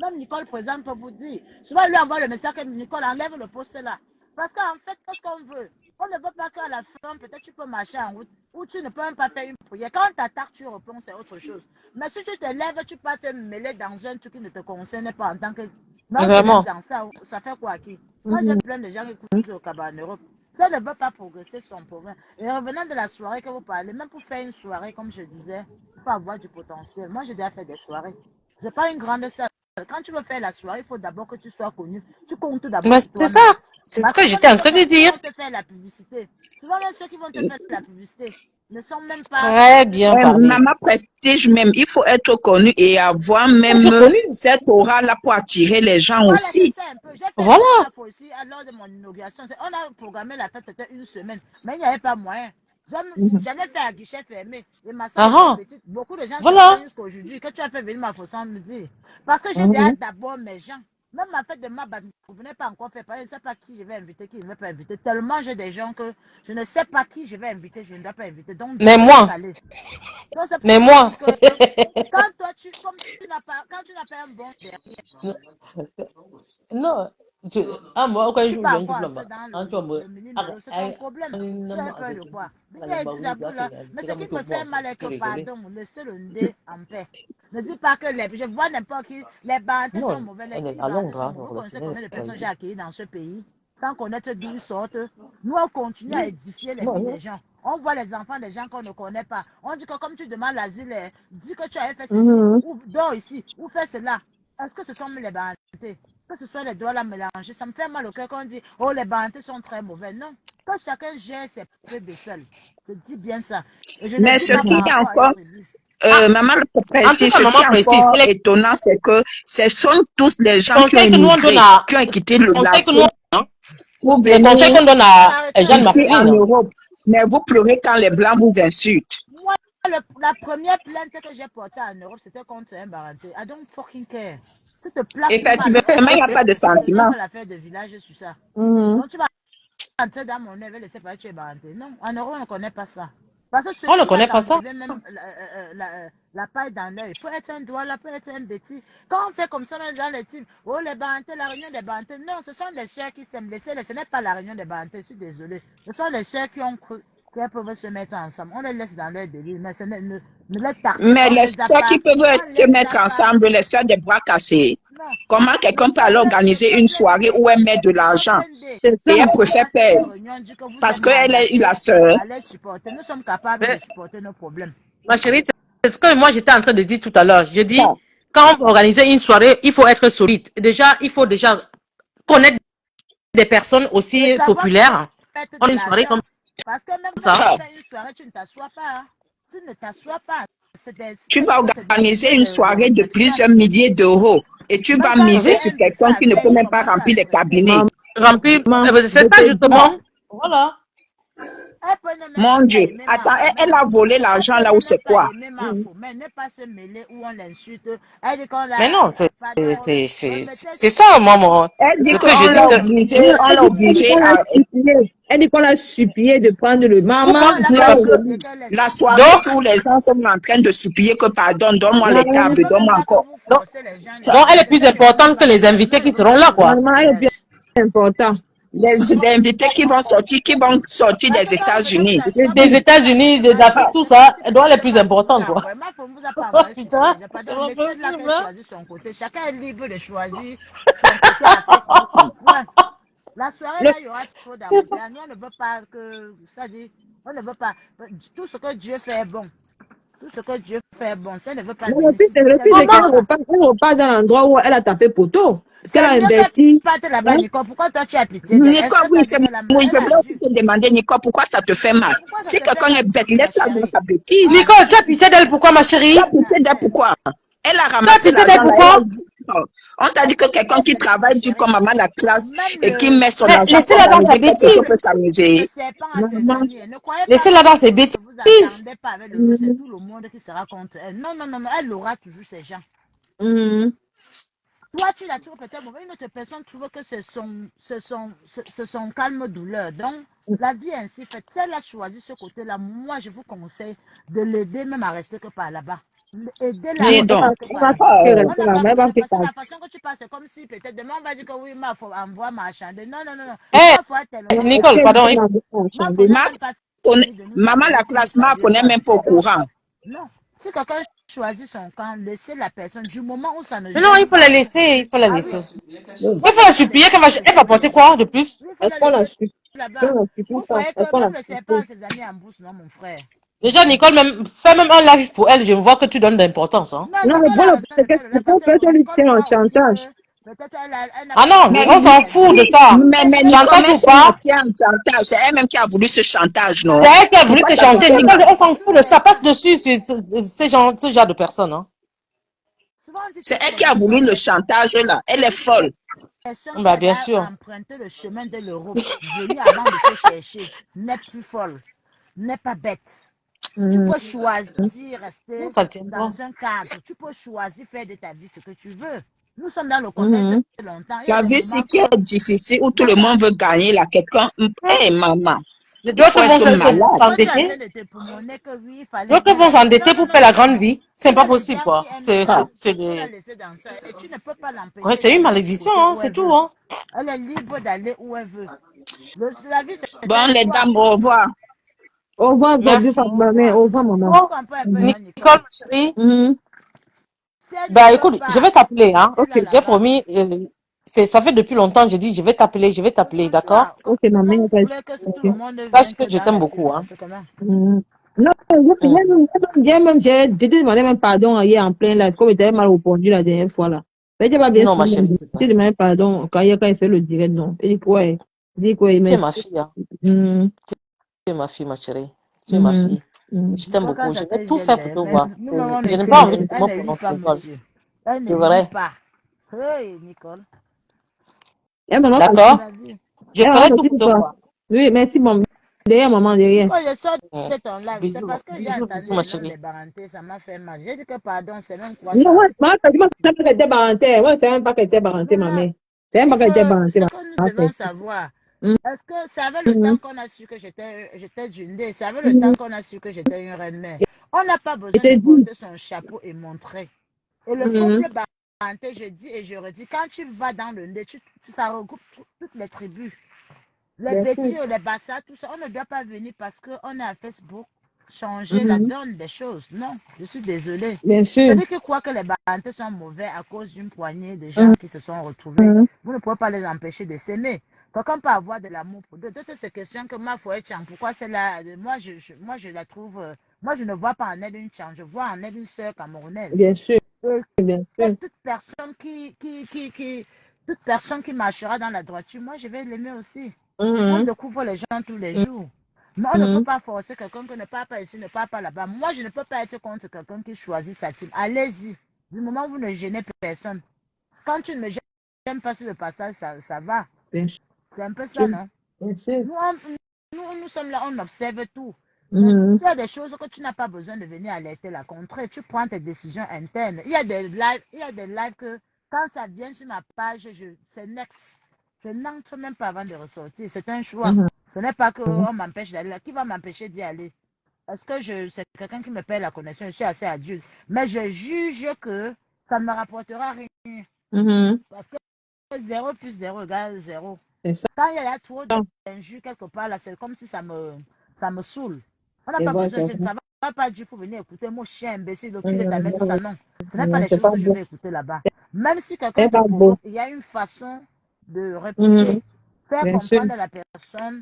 Même Nicole, par exemple, peut vous dire. Souvent, lui envoie le message que Nicole enlève le poste là. Parce qu'en fait, qu'est-ce qu'on veut? On ne veut pas qu'à la fin, peut-être tu peux marcher en route ou tu ne peux même pas faire une prière. Quand on t'attaque, tu réponds, c'est autre chose. Mais si tu te lèves, tu peux te mêler dans un truc qui ne te concerne pas en tant que. Mais on te laisse Vraiment. dans ça fait quoi qui? Moi, j'ai plein de gens qui écoutent au Cabas en Europe. Ça ne veut pas progresser son problème. Et revenant de la soirée que vous parlez, même pour faire une soirée, comme je disais, il faut avoir du potentiel. Moi, j'ai déjà fait des soirées. Je n'ai pas une grande salle. Quand tu veux faire la soirée, il faut d'abord que tu sois connu. Tu comptes d'abord Mais sur c'est ça. toi-même. C'est ce Parce que que j'étais en train de ceux qui dire. vont te faire la publicité, souvent même ceux qui vont te faire la publicité ne sont même pas Très bien parlé. Maman Prestige même, il faut être connu et avoir Je même suis connue. cette aura-là pour attirer les gens voilà, c'est aussi. ça un peu. J'ai fait Voilà. un taf aussi lors de mon inauguration. On a programmé la fête, c'était une semaine, mais il n'y avait pas moyen. J'avais fait à guichet fermé. Et ma salle était Ah, petite. Beaucoup de gens se voilà. plaignent jusqu'à aujourd'hui que tu as fait venir ma façon de me dire. Parce que j'ai déjà d'abord mes gens. Même ma fête de ma vous venez pas encore faire. Je ne sais pas qui je vais inviter, qui ne vais pas inviter. Tellement j'ai des gens que je ne sais pas qui je vais inviter, je ne dois pas inviter. Donc, Mais je vais moi. caler. Donc, c'est Mais pour te moi. dire que quand toi, quand tu n'as pas un bon derrière, Non. Moi, quand tu je peux viens du encore plan, entrer dans en toi, le mini-mélo, c'est ton problème. Tu as peur de quoi? Mais ce qui me fait mal est que, pardon, laissez le nez en paix. Ne dis pas que je vois n'importe qui, les bantés sont non, mauvais, les elle est petits à bantés Londres, sont hein, mauvais. Vous connaissez relativement combien de personnes j'ai étranger. accueillies dans ce pays, sans connaître d'où ils sortent. Nous, on continue à édifier les Non, vies non. des gens. On voit les enfants des gens qu'on ne connaît pas. On dit que comme tu demandes l'asile, dis que tu avais fait ceci, ou dors ici, ou fais cela. Est-ce que ce sont les bantés? Que ce soit les doigts là mélangés, ça me fait mal au cœur quand on dit, oh, les bantés sont très mauvais. Non, que chacun gère ses bébés seuls. Je dis bien ça. Et je ne Mais dis ce pas qui par est rapport à une encore, tribu. Maman En tout Prestige, cas, ce qui maman est précise. encore Les étonnant, c'est que ce sont tous les gens qui ont conseils que nous on donne immigré, à, qui ont quitté les conseils que nous, l'Afrique pour c'est les conseils venir qu'on donne à Jeanne ici en Marceline. Europe. Mais vous pleurez quand les Blancs vous insultent. Moi, la première plainte que j'ai portée en Europe, c'était contre un baranté. I don't fucking care. Tu te places mal. Effectivement, il n'y a pas de On ne tient sentiment. pas l'affaire de village sur ça. Donc, tu vas entrer dans mon œuvre et laisser pas tu es baranté. Non, en Europe, on ne connaît pas ça. Parce que On celui ne qui va connaît pas ça. t'enlever même la paille dans l'œil, peut être un doigt là, peut être un bêtis. Quand on fait comme ça dans les teams, oh les barantés, la réunion des barantés, non, ce sont les sœurs qui s'aiment laisser. Ce n'est pas la réunion des barantés, je suis désolé. Ce sont les sœurs qui ont cru qu'elles peuvent se mettre ensemble. On les laisse dans leur délire, mais ne les tarcisse Mais pas, on les les a sœurs pas, qui peuvent on se les mettre a pas. ensemble, les sœurs des bras cassés, Non, comment quelqu'un peut alors organiser une soirée où elle met de il faut l'argent blinder. C'est ça. et elle On peut préfère pas faire une perdre réunion, dit que vous parce êtes qu'elle est mandaté la sœur? à les supporter. Nous sommes capables de Mais, supporter nos problèmes. ma chérie, c'est ce que moi j'étais en train de dire tout à l'heure. Je dis, Ça. quand on va organiser une soirée, il faut être solide. Déjà, il faut déjà connaître des personnes Et aussi savoir populaires. mettre On de a une soirée l'argent. comme Parce que même quand tu ça. Ça. fais une soirée, tu ne t'assois pas. Hein. Tu ne t'assois pas. Tu vas C'est-à-dire que c'est des organiser billets une de soirée de réjection. plusieurs milliers d'euros et tu Même vas quand tu miser Mhm. fais sur un buffet quelqu'un qui ne avec, peut il même pas commence à remplir les stresser. cabinets. Remplir. Maman, C'est je ça te dis, justement. Voilà. Elle peut ne même Mon pas Dieu. aimer Attends, Marco, elle même. a volé Elle l'argent peut là où ne c'est même pas quoi? aimer Marco, mais ne pas se mêler où on l'insulte. Elle dit qu'on Mais l'a. non, c'est Pardon, c'est remettez c'est ça, moi, Elle dit ce que je qu'on dis l'a que obligé, non, on l'a elle dit obligé qu'on l'a à... supplié. Elle dit qu'on l'a supplié de prendre le vous maman. Non, pensez elle n'a Là, pas Parce que supplié aujourd'hui. qu'elle laisse. la soirée donc où les gens sont en train de supplier que pardon, donne-moi les Je ne tables, veux même donne-moi pas que encore. vous donc forcez les gens Ça. donc elle est d'inviter. plus Ça ne m'amuse importante que pas les trop. Nous, invités on ne qui veut seront pas là, se quoi. mêler Maman, du elle est bien village. important. Les invités qui vont sortir Parce que des quand peut-être vous États-Unis. asseoir, Des même si vous États-Unis, n'avez pas d'Afrique, aimé, tout c'est comme ça, si elle doit peut-être être les même plus Marco vous importantes, a quoi. envoyé. Marco ne vous a pas Oh, envoyé putain, surprise. c'est Pardon, pas laissez-la possible, qu'elle hein. choisisse son côté. Chacun est libre de choisir son côté Afrique. Ouais. La soirée, Le, là, il y aura trop C'est pas- d'embouteillage. Nous, on ne veut pas que. Ça dit, on ne veut pas. Tout ce que Dieu fait est bon. Tout ce que Dieu fait est bon. Si elle ne veut pas venir, si le qu'elle pire, ne c'est vient Maman, qu'pas. elle repart dans l'endroit où elle a tapé poteau. Qu'elle C'est a mieux qu'elle investi. parte là-bas, Hein? Nico. Pourquoi toi, tu as pitié d'elle? Est-ce Nicole, que oui, ça lui fait la main? oui, Elle je a voulais aussi dû. te demander, Nicole, pourquoi ça te fait mal? Pourquoi ça Si te fait quelqu'un mal, est bête, ma laisse-la dans chérie? sa bêtise. Ah, Nicole, tu as pitié d'elle, pourquoi, ma Tu chérie? as pitié d'elle, tiens. pourquoi? Elle a Tu as ramassé pitié d'elle, l'argent là, elle a pourquoi? dit, oh, on t'a dit Elle que peut quelqu'un peut-être qui venir, ma travaille dur comme chérie. maman la classe Même et qui met son Mais argent pour laissez-la dans sa organiser quelque chose peut bêtise. le s'amuser. serpent a ses Maman, amis. Ne croyez pas que Laissez-la dans parce ses que vous ne vous entendez bêtises. pas avec le loup, c'est tout le monde qui sera contre elle. Non, non, non, non. Elle aura toujours ses gens. mhm. Toi, tu l'as trouvé peut-être mauvais. Une autre personne trouve que c'est son calme-douleur. Donc, la vie est ainsi faite. Si elle a choisi ce côté-là, moi, je vous conseille de l'aider même à rester que par là-bas. Aider-la à Dis Non, rester donc, que elle par va là-bas. pas On rester n'a là, pas mais elle va besoin, faire parce que ça. la façon que tu passes, c'est comme si peut-être demain on va dire que oui, il faut envoyer marchander. Non, non, non, non. Eh, Moi, il faut tellement. Nicole, Elle pardon. va Ma changer. n'est ma même pas phone- fini de nous maman, la envoyer pour nous classe, ma saluer. phone n'est Non, même pas au donc, courant. non. Si quelqu'un choisit son camp, laissez la personne du moment où ça ne Mais non, il gêne faut la pas. laisser. Il faut la Ah oui, laisser. Oui. Il moi, faut je la vais la supplier laisser. elle va porter quoi de plus? Oui, il faut Est-ce la qu'on la laisser suit? On là-bas. la suffit Vous pas. voyez Est-ce que qu'on la même le serpent suffit? a ses amis en bouche, non, mon frère. Déjà, Nicole, fais même un live pour elle. Je vois que tu donnes de l'importance. Hein. Non, Non, le Nicole a problème, raison c'est de que faire le live c'est parce pas que lui que Nicole tient en croit aussi chantage. que peut-être elle n'a Ah pas non, Mais besoin on de s'en sa fout vie. de oui, ça. mais Nicole, Chantage mais ou c'est la pas, tient en chantage. C'est elle-même qui a voulu ce chantage, c'est non? elle qui a voulu Pourquoi te tu as Souvent, chanter. poussé Nicole, là? on s'en on dit fout que de les ça. Passe femmes, dessus sur ce genre de personnes. Hein. souvent on dit C'est que elle les qui a femmes voulu sont le des chantage là. Elle est folle. personnes Bah, qu'elle bien a sûr. emprunté le chemin de l'Europe, venue avant de se chercher, n'est plus folle, n'est pas bête. Tu Mhm. peux choisir Non, rester ça ne tient pas. dans un cadre. Tu peux choisir faire de ta vie ce que tu veux. Nous sommes dans le commerce Mhm. longtemps. Il y a La des vie, moments c'est qui que, est difficile, où tout le voilà, monde veut gagner là. Quelqu'un, hé maman, il faut D'autres vont être malade. toi tu es en train s'endetter. de te prouver que oui, il fallait D'autres bien vont la laisser. Non, s'endetter non, pour non, faire non, la non, grande non. vie. Il C'est y pas a des possible, gens qui quoi. aiment C'est, ça. c'est Il faut la des... laisser dans ça. Et tu ne peux pas Ouais, l'empêcher c'est une d'aller du malédiction, côté hein, où c'est elle tout, veut. hein. Elle est libre d'aller où elle veut. La vie, c'est Bon, un les choix. dames, au revoir. Au revoir, Merci. Au maman. revoir. Au revoir, maman. Tu comprends un peu, Mhm. non, Nicole, Nicole? ma chérie. Mhm. Si elle ne Bah, veut écoute, je pas, vais t'appeler, hein. Ok. laissez-la J'ai là-bas. promis, ça fait depuis longtemps, j'ai dit, je vais C'est t'appeler, son d'accord? choix. Ok, maman, Quand il n'y a vous pas de voulez que tout le souci. monde Sache vienne que que je dans t'aime les films, beaucoup, ça hein. se comment? Mhm. Non, Mm. j'ai demandé même pardon hier en plein live, comme il t'avait mal répondu la dernière fois là. Mais j'ai pas bien Non, ma suivi. chérie, c'est J'ai pas. demandé pardon quand il fait le direct, non. Il dit quoi? Il dit quoi? Il Tu es m'excuse. ma fille, hein. Mhm. Tu es ma fille, ma chérie. Tu es ma Mhm. fille. Mhm. Je t'aime Nicole, quand beaucoup. ça Je vais te tout gêne, faire pour te mais voir. nous-mêmes, on Je n'ai pas envie écrit. de te Elle voir ne pour lit notre pas, école. monsieur. Elle ne C'est lit vrai. pas. Hey, Nicole. Eh, maman, C'est D'accord? la vie. Je maman, ferai tout pour m'excuse te pas. voir. Oui, merci, maman. Derrière, maman, derrière. Quand je sors Mm. de ton live, c'est Bisous, parce que j'ai bisous, entendu bisous, ma le nom chérie. des parentés, ça m'a fait mal. J'ai dit que pardon, c'est même quoi Non, ça? moi, moi, je ne savais pas qu'elle était barantée. Moi, je ne savais même pas qu'elle était barantée, ma Voilà. mère. Je ne savais Il pas qu'elle était faut, barantée, ce ma que nous devons mère. savoir, Mhm. est-ce que c'est avec le temps qu'on a su que j'étais Jundé, c'est avec le Mhm. temps qu'on a su que j'étais une reine-mère. On n'a pas Je besoin de t'ai dit. porter son chapeau et montrer. Et le Mhm. peuple baranté, je dis et je redis, quand tu vas dans le nez, ça regroupe toutes les tribus. Les Bien sûr. Bétis, les Bassa, tout ça, on ne doit pas venir parce qu'on est à Facebook changer la Mhm. donne des choses. Non, je suis désolée. Bien sûr. Celui qui croit que les Barantais sont mauvais à cause d'une poignée de gens Mhm. qui se sont retrouvés, vous ne pouvez pas les empêcher de s'aimer. Quelqu'un peut avoir de l'amour pour d'autres. D'autres, c'est question que ma foi est Tchang. Pourquoi c'est là? Moi, je la trouve. Moi, je ne vois pas en elle une Tchang. Je vois en elle une sœur camerounaise. Bien sûr. Et Bien sûr. toute personne qui marchera dans la droiture, moi, je vais l'aimer aussi. On Mhm. découvre les gens tous les jours. Mais on ne peut Mhm. pas forcer quelqu'un qui ne part pas ici, ne part pas là-bas. Moi, je ne peux pas être contre quelqu'un qui choisit sa team. Allez-y. Du moment où vous ne gênez personne. Quand tu ne me gênes pas sur le passage, ça va. Bien C'est un peu ça, sûr. non? Bien sûr. Nous sommes là, on observe tout. Mais Mhm. il y a des choses que tu n'as pas besoin de venir alerter la contrée. Tu prends tes décisions internes. Il y a des lives que quand ça vient sur ma page, c'est next. Je n'entre même pas avant de ressortir. C'est un choix. Mhm. Ce n'est pas qu'on m'empêche d'aller là. Qui va m'empêcher d'y aller? Est-ce que c'est quelqu'un qui me paye la connexion? Je suis assez adulte. Mais je juge que ça ne me rapportera rien. Mhm. Parce que 0 plus 0 égale 0. C'est ça. Quand il y a trop d'injures quelque part, là, c'est comme si ça me saoule. On n'a C'est pas vrai, besoin, c'est ça vrai. ne va pas dire qu'il faut venir écouter mon chien imbécile, le cul de ta mère, tout ça. Mhm. Non, ce n'est pas Non, les c'est choses pas que je beau. vais écouter là-bas. Même si quelqu'un C'est te pas beau. provoque, il y a une façon de Mhm. répliquer. Faire Bien sûr. comprendre à la personne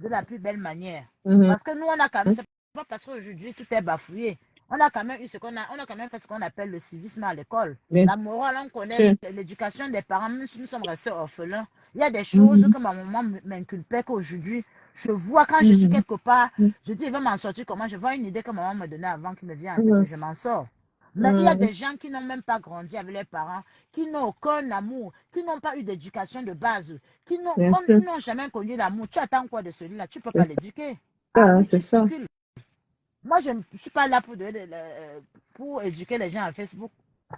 de la plus belle manière. Mhm. Parce que nous, on a quand même, c'est pas parce qu'aujourd'hui tout est bafouillé. On a quand même eu on a quand même fait ce qu'on appelle le civisme à l'école. Bien La morale, on connaît sûr. l'éducation des parents, même si nous sommes restés orphelins. Il y a des choses Mhm. que ma maman m'inculpait qu'aujourd'hui, je vois quand je suis Mhm. quelque part, je dis, il va m'en sortir comment? Je vois une idée que maman me donnait avant qui me vient en tête et Mhm. je m'en sors. Mais il y a Mhm. des gens qui n'ont même pas grandi avec leurs parents, qui n'ont aucun amour, qui n'ont pas eu d'éducation de base, Bien sûr. qui n'ont jamais connu l'amour. Tu attends quoi de celui-là? Tu ne peux C'est pas ça. l'éduquer. Ah Hein, oui, c'est tu ça. circules. Moi, je ne suis pas là pour éduquer les gens à Facebook.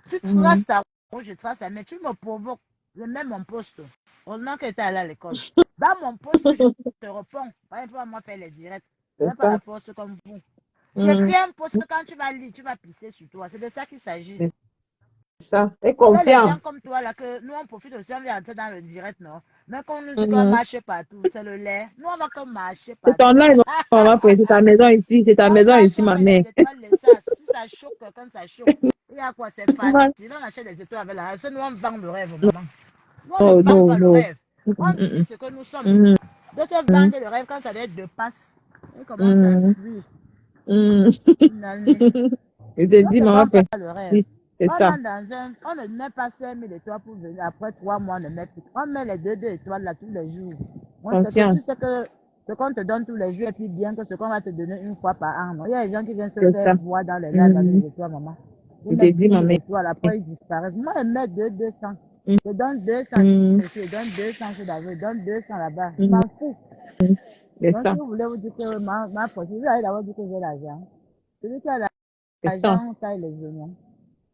Tu traces Mhm. ta je trace, mais tu me provoques. Je mets mon poste. Heureusement que tu es allé à l'école. Dans mon poste, je te réponds. Pas pour moi faire les directs. C'est Même pas ça. la force comme vous. J'écris un poste quand tu vas lire, tu vas pisser sur toi. C'est de ça qu'il s'agit. C'est ça. Et Il y a les gens confiance. comme toi là que nous on profite aussi, on vient entrer dans le direct, non? Mais quand on nous dit qu'on marche partout, c'est le lait. Nous on va comme marcher C'est partout. ton âge, on va c'est ta maison ici, c'est ta On maison marche, ici, on ma met mère. les étoiles, les ça. Si ça choque quelqu'un, ça choque. Il y a quoi? C'est facile. On achète des étoiles avec la. Nous on vend le rêve, maman. Nous on ne Oh, vend non, pas le non. rêve. On dit ce que nous sommes. Mhm, D'autres mhm, vendent le rêve quand ça doit être de passe. On commence à mhm, fuir. mhm. Une année. Je te On dis, ne maman, vend pas le rêve. c'est On ça. entre dans un, on ne met pas 5 000 étoiles pour venir. Après 3 mois, on ne met plus. On met les deux étoiles là tous les jours. On sait que tu Confiance, sais que ce qu'on te donne tous les jours est plus bien que ce qu'on va te donner une fois par an. Non? Il y a des gens qui viennent se c'est faire ça. voir dans les lives avec Mhm. les étoiles, maman. Je Ils te mettent dis, 10 000 maman. étoiles, après ils disparaissent. Moi, je mets 200. Je donne 200 Mhm, ici, je donne 200 chez David, je donne 200 là-bas. Je mhm, m'en fous. c'est Donc, ça. si vous voulez vous dire que ma poche, vous allez d'abord dire que j'ai l'argent. Celui qui a C'est ça. l'argent taille les oignons.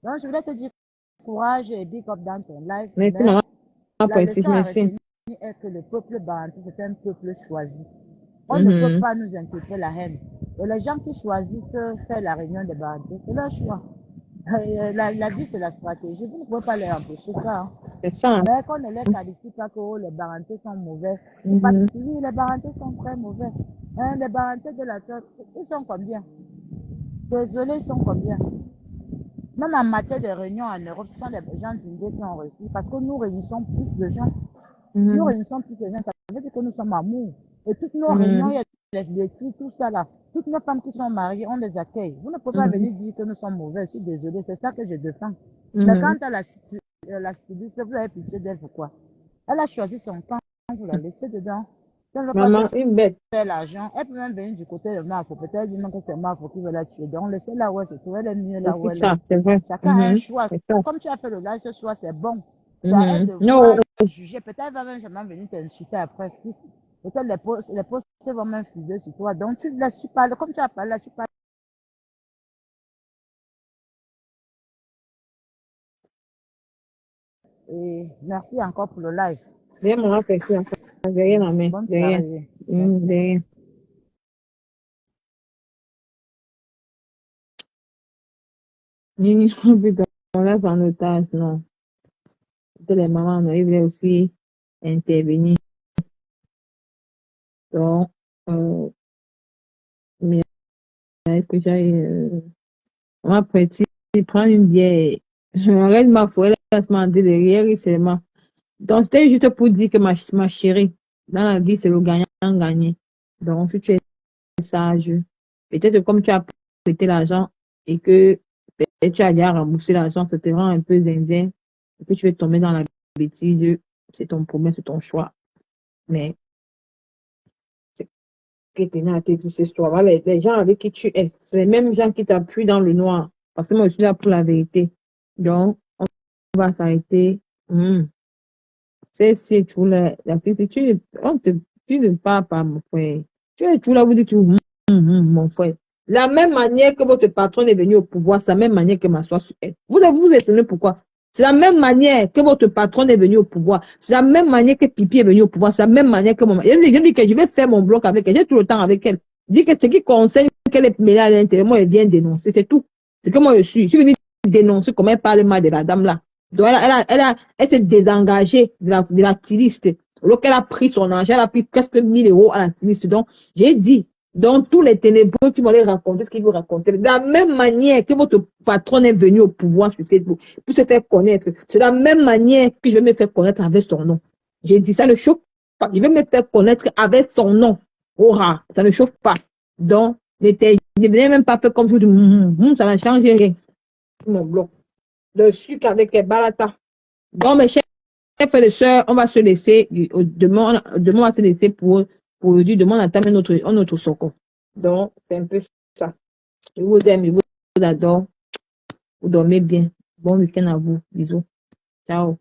Donc, je voulais te dire courage et big up dans ton live, Merci, mais maman, la précise, leçon à merci. retenir est que le peuple bantou, c'est un peuple choisi. On ne peut Mhm, pas nous inculquer la haine. Et les gens qui choisissent faire la réunion des bantou, c'est leur choix. La vie, c'est la stratégie. Vous ne pouvez pas les empêcher ça. Hein. c'est ça. Hein. Mais qu'on ne les qualifie pas que oh, les Barantais sont mauvais. C'est pas Mhm, oui, les Barantais sont très mauvais. Hein, les Barantais de la terre, ils sont combien? Désolé, ils sont combien? Même en matière de réunion en Europe, ce sont les gens d'Indé qui ont réussi. Parce que nous réunissons plus de gens. Nous mhm, réunissons plus de gens. Ça veut dire que nous sommes amour. Et toutes nos réunions, il y mhm, a les filles, tout ça là. Toutes nos femmes qui sont mariées, on les accueille. Vous ne pouvez pas mhm, venir dire que nous sommes mauvais. Je suis désolée, c'est ça que je défends. Mais mhm. quant à la styliste, vous avez pitié d'elle, pourquoi? Elle a choisi son camp, vous la laissez dedans. Si elle ne veut pas se Maman, une bête. faire l'argent, elle peut même venir du côté de Mafo. Peut-être dire que c'est Mafo qui veut la tuer. Donc, laissez-la où elle se trouve. Elle est mieux là où C'est elle est. ça, c'est vrai. Chacun a un Mhm, choix. c'est ça. Comme tu as fait le live ce soir, c'est bon. C'est à elle Mhm. de Non, voir, de juger. Peut-être elle va même jamais venir t'insulter après. Peut-être les postes vont m'infuser sur toi. Donc, tu laisses parler. Comme tu as parlé là, tu parles. Et merci encore pour le live. rien, maman, précise. De rien, ma mère. Bonne De rien. soirée. De rien. Nini, putain, on laisse en otage, non. Toutes les mamans, non, ils voulaient aussi intervenir. Donc, mais est-ce que j'ai, ma petite, prends une bière. Arrête ma foi, laisse-moi dire derrière, seulement. Donc, c'était juste pour dire que ma chérie, dans la vie, c'est le gagnant-gagné. Donc, si tu es sage, peut-être comme tu as prêté l'argent et que peut-être tu as déjà remboursé l'argent, ça te rend un peu zinzin, et que tu veux tomber dans la bêtise, c'est ton problème, c'est ton choix. Mais, c'est que tu n'as pas dit cette histoire. Voilà, les gens avec qui tu es, c'est les mêmes gens qui t'appuient dans le noir. Parce que moi, je suis là pour la vérité. Donc, on va s'arrêter. C'est tout la fille, si tu ne parles pas, mon frère. Tu es tout là, vous dites, mon frère. La même manière que votre patron est venu au pouvoir, c'est la même manière que m'assoit sur elle. Vous étonnez pourquoi? C'est la même manière que votre patron est venu au pouvoir. C'est la même manière que Pipi est venu au pouvoir. C'est la même manière que maman. Je dis que je vais faire mon bloc avec elle. J'ai tout le temps avec elle. Je dis que ce qui concerne qu'elle est mêlée à l'intérieur, moi, elle vient dénoncer. C'est tout. C'est que moi, je suis venue dénoncer comment elle parle mal de la dame là. Donc, elle s'est désengagée de la styliste. Alors qu'elle a pris son argent, elle a pris presque 1 000 € à la styliste. Donc, j'ai dit, donc tous les ténébreux qui vont aller raconter ce qu'ils veulent raconter. De la même manière que votre patron est venu au pouvoir sur Facebook pour se faire connaître, c'est la même manière que je vais me faire connaître avec son nom. J'ai dit, ça ne chauffe pas. Je vais me faire connaître avec son nom. Aura, ça ne chauffe pas. Donc, ne venez même pas faire comme je dis, ça n'a changé rien. Mon bloc. Le sucre avec les baratas. Bon, mes chers frères et sœurs, on va se laisser, demain, on va se laisser pour aujourd'hui, demain, on attend notre socon. Donc, c'est un peu ça. Je vous aime, je vous adore. Vous dormez bien. Bon week-end à vous. Bisous. Ciao.